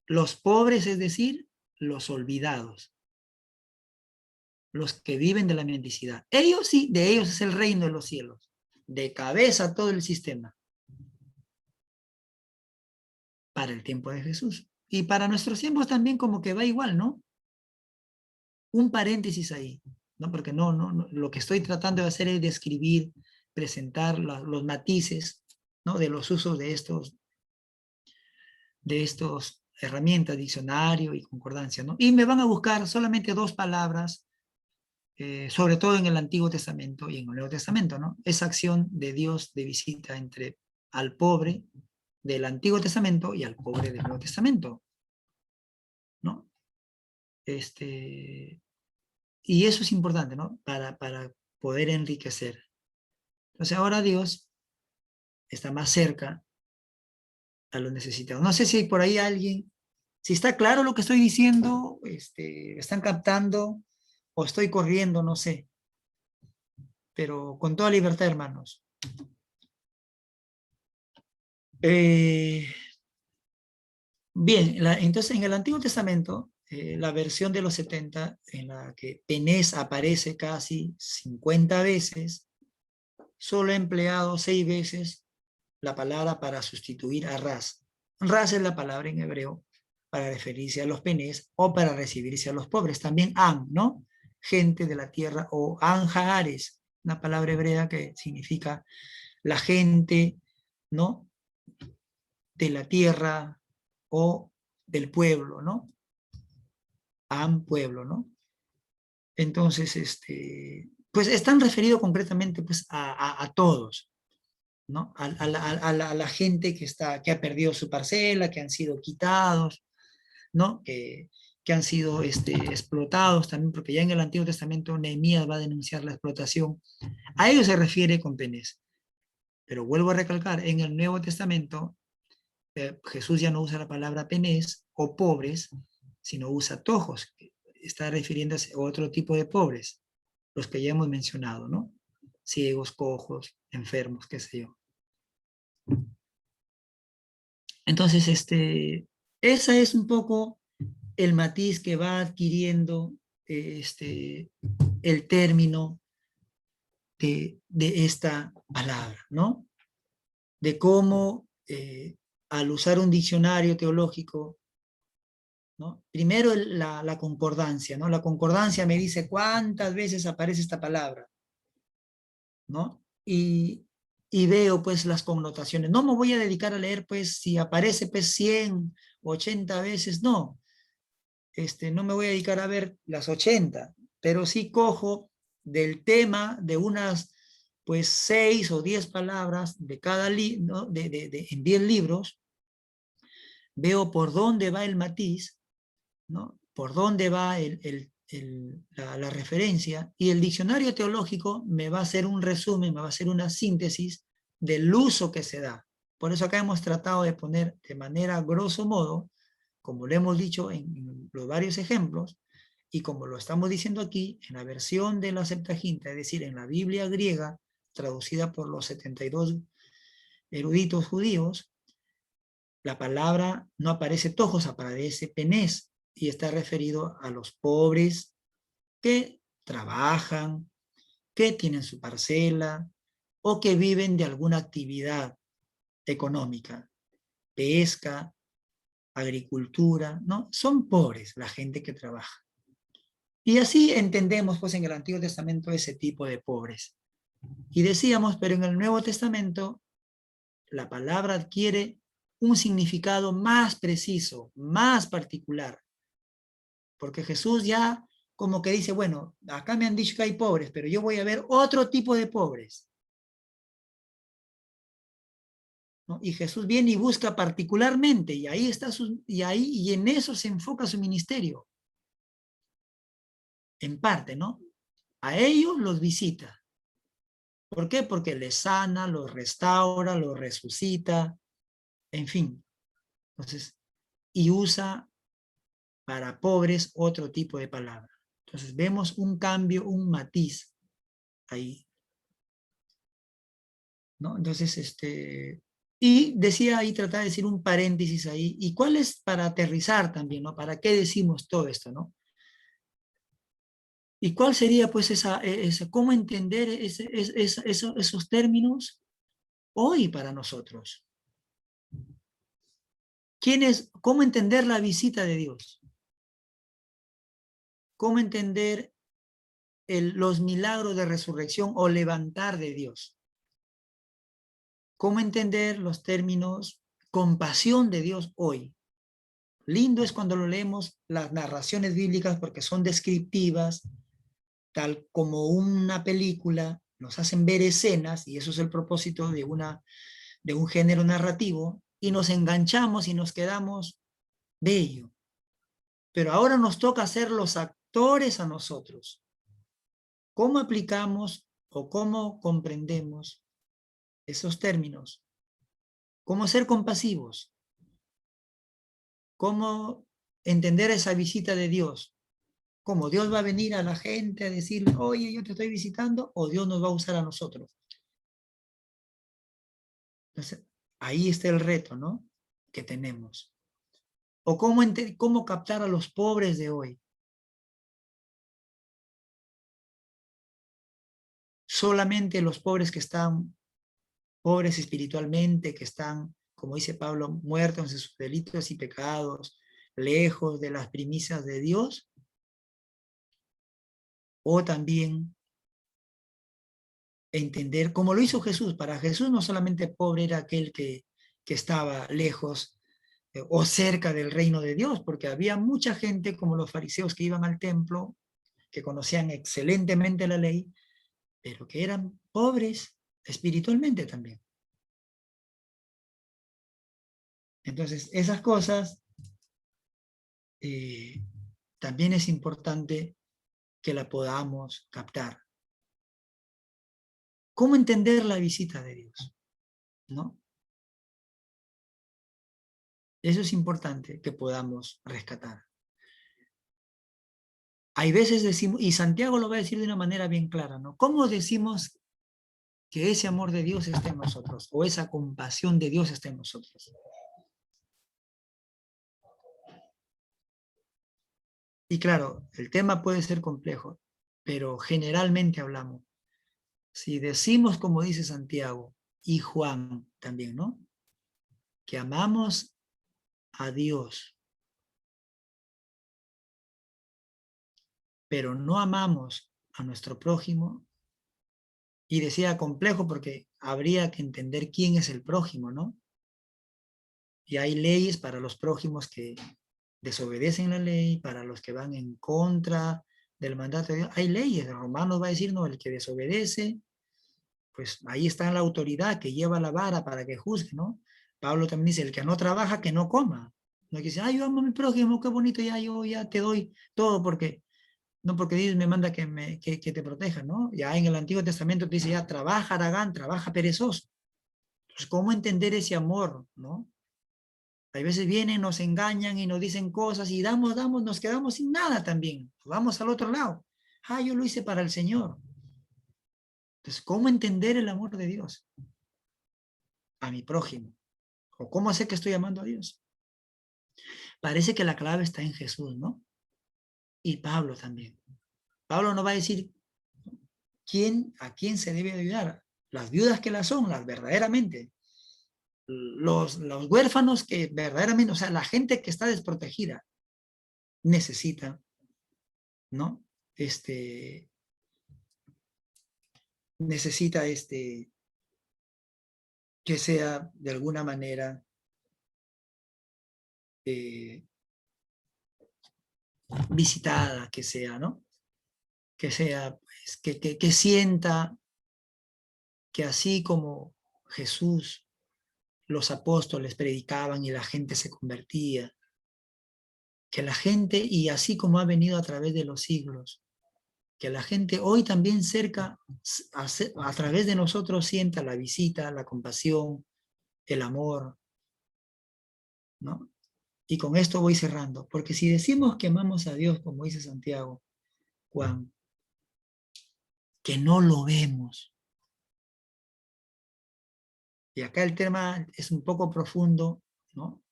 Los pobres, es decir, los olvidados, los que viven de la mendicidad. Ellos sí, de ellos es el reino de los cielos, de cabeza todo el sistema. Para el tiempo de Jesús. Y para nuestros tiempos también como que va igual, ¿no? Un paréntesis ahí, ¿no? Porque no, lo que estoy tratando de hacer es describir, presentar los matices, ¿no? De los usos de estos herramientas, diccionario y concordancia, ¿no? Y me van a buscar solamente dos palabras, sobre todo en el Antiguo Testamento y en el Nuevo Testamento, ¿no? Esa acción de Dios de visita entre al pobre del Antiguo Testamento y al pobre del Nuevo Testamento, ¿no? Y eso es importante, ¿no? Para poder enriquecer. Entonces ahora Dios está más cerca a los necesitados. No sé si hay por ahí alguien, si está claro lo que estoy diciendo, están captando o estoy corriendo, no sé. Pero con toda libertad, hermanos. Bien, entonces en el Antiguo Testamento, la versión de los 70, en la que penés aparece casi 50 veces, solo he empleado 6 veces la palabra para sustituir a ras. Ras es la palabra en hebreo para referirse a los penés o para recibirse a los pobres. También an, ¿no? Gente de la tierra, o anjaares, una palabra hebrea que significa la gente, ¿no? De la tierra o del pueblo, ¿no? Am, pueblo, ¿no? Entonces, pues están referidos concretamente pues, a todos, ¿no? A la gente que ha perdido su parcela, que han sido quitados, ¿no? Que han sido explotados también, porque ya en el Antiguo Testamento Nehemías va a denunciar la explotación. A ellos se refiere con penés. Pero vuelvo a recalcar, en el Nuevo Testamento Jesús ya no usa la palabra penés o pobres, sino usa tojos, que está refiriéndose a otro tipo de pobres, los que ya hemos mencionado, ¿no? Ciegos, cojos, enfermos, qué sé yo. Entonces, esa es un poco el matiz que va adquiriendo el término de esta palabra, ¿no? De cómo al usar un diccionario teológico, ¿no? Primero la concordancia, ¿no? La concordancia me dice cuántas veces aparece esta palabra, ¿no? Y veo pues las connotaciones. No me voy a dedicar a leer pues si aparece pues 100, 80 veces, no. No me voy a dedicar a ver las 80, pero sí cojo del tema de unas pues 6 o 10 palabras de cada libro, ¿no? En 10 libros, veo por dónde va el matiz, ¿no? Por dónde va la referencia, y el diccionario teológico me va a hacer un resumen, me va a hacer una síntesis del uso que se da. Por eso acá hemos tratado de poner de manera grosso modo como lo hemos dicho en los varios ejemplos, y como lo estamos diciendo aquí, en la versión de la Septuaginta, es decir, en la Biblia griega, traducida por los 72 eruditos judíos, la palabra no aparece tojos, aparece penés, y está referido a los pobres que trabajan, que tienen su parcela, o que viven de alguna actividad económica, pesca, agricultura, ¿no? Son pobres la gente que trabaja. Y así entendemos pues en el Antiguo Testamento ese tipo de pobres. Y decíamos, pero en el Nuevo Testamento la palabra adquiere un significado más preciso, más particular. Porque Jesús ya como que dice, bueno, acá me han dicho que hay pobres, pero yo voy a ver otro tipo de pobres, ¿no? Y Jesús viene y busca particularmente, y ahí está y en eso se enfoca su ministerio. En parte, ¿no? A ellos los visita. ¿Por qué? Porque les sana, los restaura, los resucita, en fin. Entonces, y usa para pobres otro tipo de palabra. Entonces vemos un cambio, un matiz ahí, ¿no? Entonces, y decía ahí, trataba de decir un paréntesis ahí, ¿y cuál es para aterrizar también, ¿no? ¿Para qué decimos todo esto, no? ¿Y cuál sería pues cómo entender esos términos hoy para nosotros? ¿Cómo entender la visita de Dios? ¿Cómo entender los milagros de resurrección o levantar de Dios? ¿Cómo entender los términos compasión de Dios hoy? Lindo es cuando lo leemos las narraciones bíblicas porque son descriptivas, tal como una película, nos hacen ver escenas, y eso es el propósito de un género narrativo, y nos enganchamos y nos quedamos bello. Pero ahora nos toca ser los actores a nosotros. ¿Cómo aplicamos o cómo comprendemos esos términos? ¿Cómo ser compasivos? ¿Cómo entender esa visita de Dios? ¿Cómo Dios va a venir a la gente a decirle, oye, yo te estoy visitando, o Dios nos va a usar a nosotros? Entonces, ahí está el reto, ¿no? Que tenemos. O cómo captar a los pobres de hoy. Solamente los pobres que están pobres espiritualmente, que están, como dice Pablo, muertos en sus delitos y pecados, lejos de las primicias de Dios, o también entender, como lo hizo Jesús. Para Jesús no solamente pobre era aquel que estaba lejos o cerca del reino de Dios, porque había mucha gente como los fariseos que iban al templo, que conocían excelentemente la ley, pero que eran pobres espiritualmente también. Entonces, esas cosas también es importante que la podamos captar. ¿Cómo entender la visita de Dios? ¿No? Eso es importante que podamos rescatar. Hay veces decimos, y Santiago lo va a decir de una manera bien clara, ¿no? ¿Cómo decimos que ese amor de Dios esté en nosotros, o esa compasión de Dios esté en nosotros? Y claro, el tema puede ser complejo, pero generalmente hablamos. Si decimos, como dice Santiago y Juan también, ¿no? Que amamos a Dios, pero no amamos a nuestro prójimo, y decía complejo porque habría que entender quién es el prójimo, ¿no? Y hay leyes para los prójimos que desobedecen la ley, para los que van en contra del mandato de Dios. Hay leyes, Romanos va a decir, no, el que desobedece, pues ahí está la autoridad que lleva la vara para que juzgue, ¿no? Pablo también dice, el que no trabaja, que no coma. No, que dice, ay, yo amo a mi prójimo, qué bonito, ya yo ya te doy todo porque, no porque Dios me manda que te proteja, ¿no? Ya en el Antiguo Testamento te dice, ya trabaja, Aragán, trabaja perezoso. Entonces, ¿cómo entender ese amor, no? Hay veces vienen, nos engañan y nos dicen cosas y damos, nos quedamos sin nada también. Vamos al otro lado. Ah, yo lo hice para el Señor. Entonces, ¿cómo entender el amor de Dios a mi prójimo? ¿O cómo sé que estoy amando a Dios? Parece que la clave está en Jesús, ¿no? Y Pablo también. Pablo no va a decir a quién se debe ayudar. Las viudas que las son, las verdaderamente. Los huérfanos que verdaderamente, o sea, la gente que está desprotegida necesita, ¿no? Necesita que sea de alguna manera visitada, que sea, ¿no? Que sea, pues, que sienta que así como Jesús, los apóstoles predicaban y la gente se convertía, que la gente, y así como ha venido a través de los siglos, que la gente hoy también cerca, a través de nosotros sienta la visita, la compasión, el amor, ¿no? Y con esto voy cerrando, porque si decimos que amamos a Dios, como dice Santiago, Juan, que no lo vemos, y acá el tema es un poco profundo, ¿no?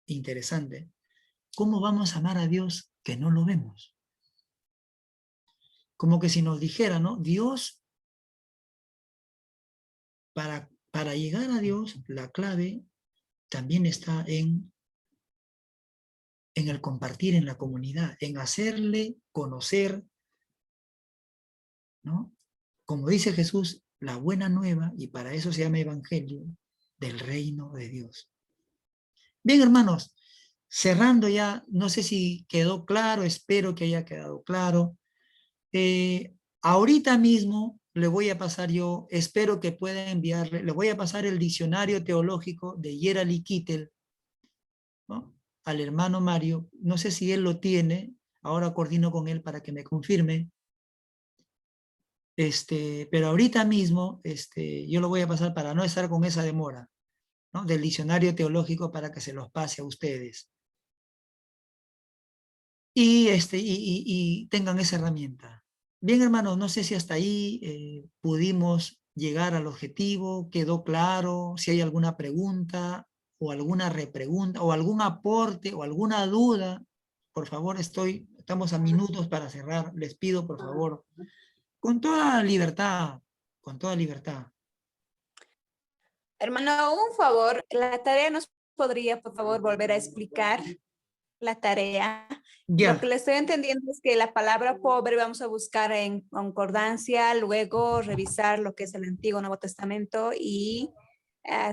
Interesante. ¿Cómo vamos a amar a Dios que no lo vemos? Como que si nos dijera, ¿no? Dios, para llegar a Dios, la clave también está en el compartir en la comunidad, en hacerle conocer, ¿no? Como dice Jesús, la buena nueva, y para eso se llama evangelio, del reino de Dios. Bien, hermanos, cerrando ya, no sé si quedó claro, espero que haya quedado claro. Ahorita mismo le voy a pasar yo, espero que pueda enviarle, le voy a pasar el diccionario teológico de Yerali Kittel, ¿no? Al hermano Mario. No sé si él lo tiene, ahora coordino con él para que me confirme. Pero ahorita mismo yo lo voy a pasar para no estar con esa demora, ¿no? Del diccionario teológico para que se los pase a ustedes. Y tengan esa herramienta. Bien, hermanos, no sé si hasta ahí pudimos llegar al objetivo, quedó claro, si hay alguna pregunta o alguna repregunta o algún aporte o alguna duda, por favor, estamos a minutos para cerrar, les pido por favor, con toda libertad, con toda libertad. Hermano, un favor, la tarea nos podría, por favor, volver a explicar la tarea. Ya. Lo que le estoy entendiendo es que la palabra pobre vamos a buscar en concordancia, luego revisar lo que es el Antiguo Nuevo Testamento y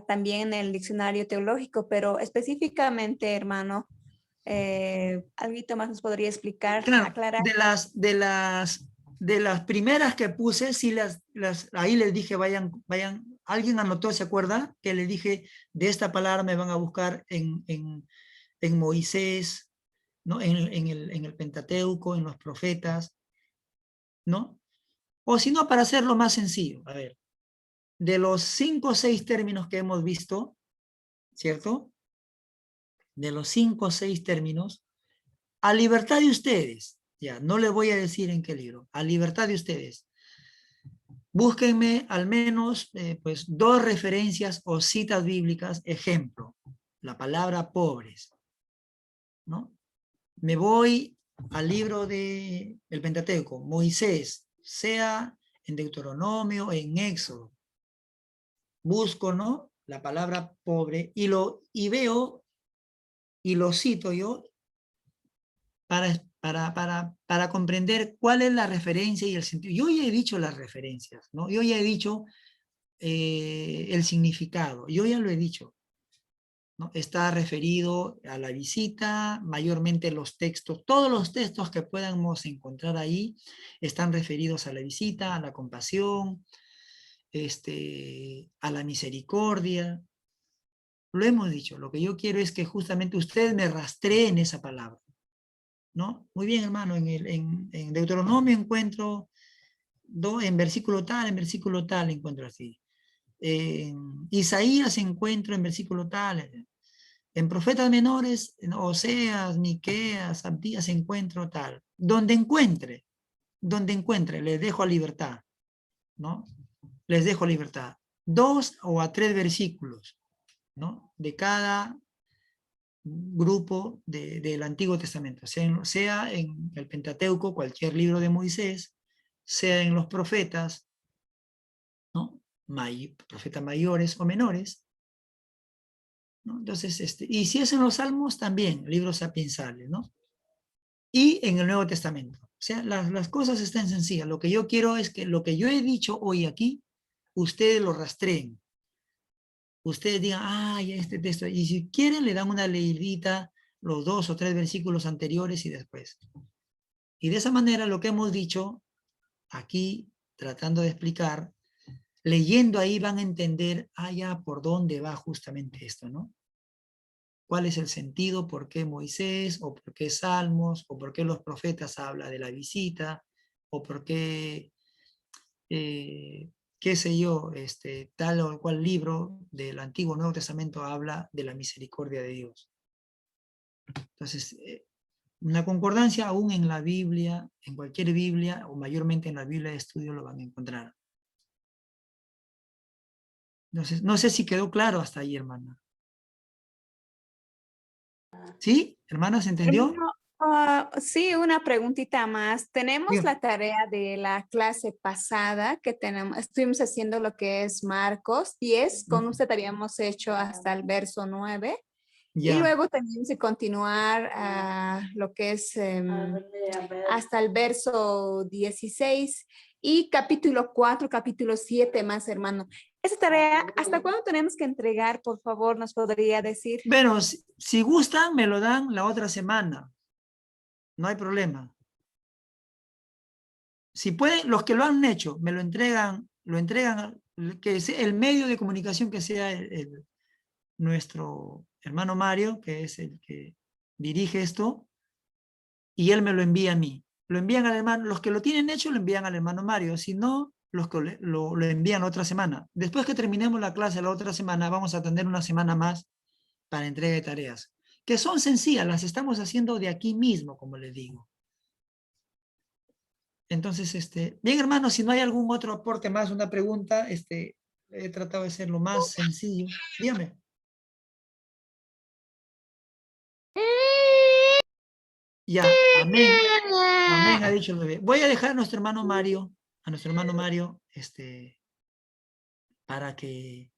también el diccionario teológico, pero específicamente, hermano, ¿algo más nos podría explicar, Claro, aclarar? de las primeras que puse, sí ahí les dije, vayan, alguien anotó, ¿se acuerda? Que le dije, de esta palabra me van a buscar en Moisés, ¿no? En el Pentateuco, en los profetas, ¿no? O si no, para hacerlo más sencillo, a ver, de los 5 o 6 términos que hemos visto, ¿cierto? De los 5 o 6 términos, a libertad de ustedes, ya, no les voy a decir en qué libro, a libertad de ustedes, búsquenme al menos pues 2 referencias o citas bíblicas, ejemplo, la palabra pobres, ¿no? Me voy al libro del Pentateuco, Moisés, sea en Deuteronomio, en Éxodo, busco, ¿no? La palabra pobre y veo y lo cito yo para comprender cuál es la referencia y el sentido. Yo ya he dicho las referencias, ¿no? Yo ya he dicho el significado, yo ya lo he dicho, ¿no? Está referido a la visita, mayormente los textos, todos los textos que podamos encontrar ahí están referidos a la visita, a la compasión, a la misericordia. Lo hemos dicho, lo que yo quiero es que justamente ustedes me rastreen esa palabra, ¿no? Muy bien, hermano, en Deuteronomio encuentro, en versículo tal encuentro así. En Isaías encuentro en versículo tal. En profetas menores, en Oseas, Miqueas, Abdías, encuentro tal. Donde encuentre, les dejo a libertad, ¿no? Les dejo libertad. 2 o a 3 versículos, ¿no? De cada grupo del Antiguo Testamento, sea en el Pentateuco, cualquier libro de Moisés, sea en los profetas, ¿no? Profetas mayores o menores, ¿no? Entonces, y si es en los Salmos, también, libros sapiensales, ¿no? Y en el Nuevo Testamento. O sea, las cosas están sencillas. Lo que yo quiero es que lo que yo he dicho hoy aquí, ustedes lo rastreen. Ustedes digan, ya este texto. Y si quieren, le dan una leidita, los 2 o 3 versículos anteriores y después. Y de esa manera, lo que hemos dicho aquí, tratando de explicar, leyendo ahí van a entender, ya por dónde va justamente esto, ¿no? ¿Cuál es el sentido? ¿Por qué Moisés? ¿O por qué Salmos? ¿O por qué los profetas hablan de la visita? ¿O por qué, qué sé yo, tal o cual libro del Antiguo o Nuevo Testamento habla de la misericordia de Dios? Entonces, una concordancia aún en la Biblia, en cualquier Biblia, o mayormente en la Biblia de estudio lo van a encontrar. Entonces, no sé si quedó claro hasta ahí, hermana. ¿Sí? ¿Hermana, se entendió? Hermano, sí, una preguntita más. Tenemos Dígame. la tarea de la clase pasada que estuvimos haciendo lo que es Marcos 10, con usted habíamos hecho hasta el verso 9. Y Ya. luego tenemos que continuar lo que es hasta el verso 16 y capítulo 4, capítulo 7 más, hermano. Esa tarea, ¿hasta cuándo tenemos que entregar? Por favor, nos podría decir. Bueno, si gustan, me lo dan la otra semana. No hay problema. Si pueden, los que lo han hecho, me lo entregan, que sea el medio de comunicación que sea nuestro hermano Mario, que es el que dirige esto, y él me lo envía a mí. Lo envían al hermano, los que lo tienen hecho lo envían al hermano Mario, si no, los que lo envían la otra semana. Después que terminemos la clase la otra semana, vamos a tener una semana más para entrega de tareas, que son sencillas, las estamos haciendo de aquí mismo, como les digo. Entonces, bien, hermanos, si no hay algún otro aporte más, una pregunta, he tratado de ser lo más sencillo. Dígame. Ya, amén. Amén, ha dicho el bebé. Voy a dejar a nuestro hermano Mario, para que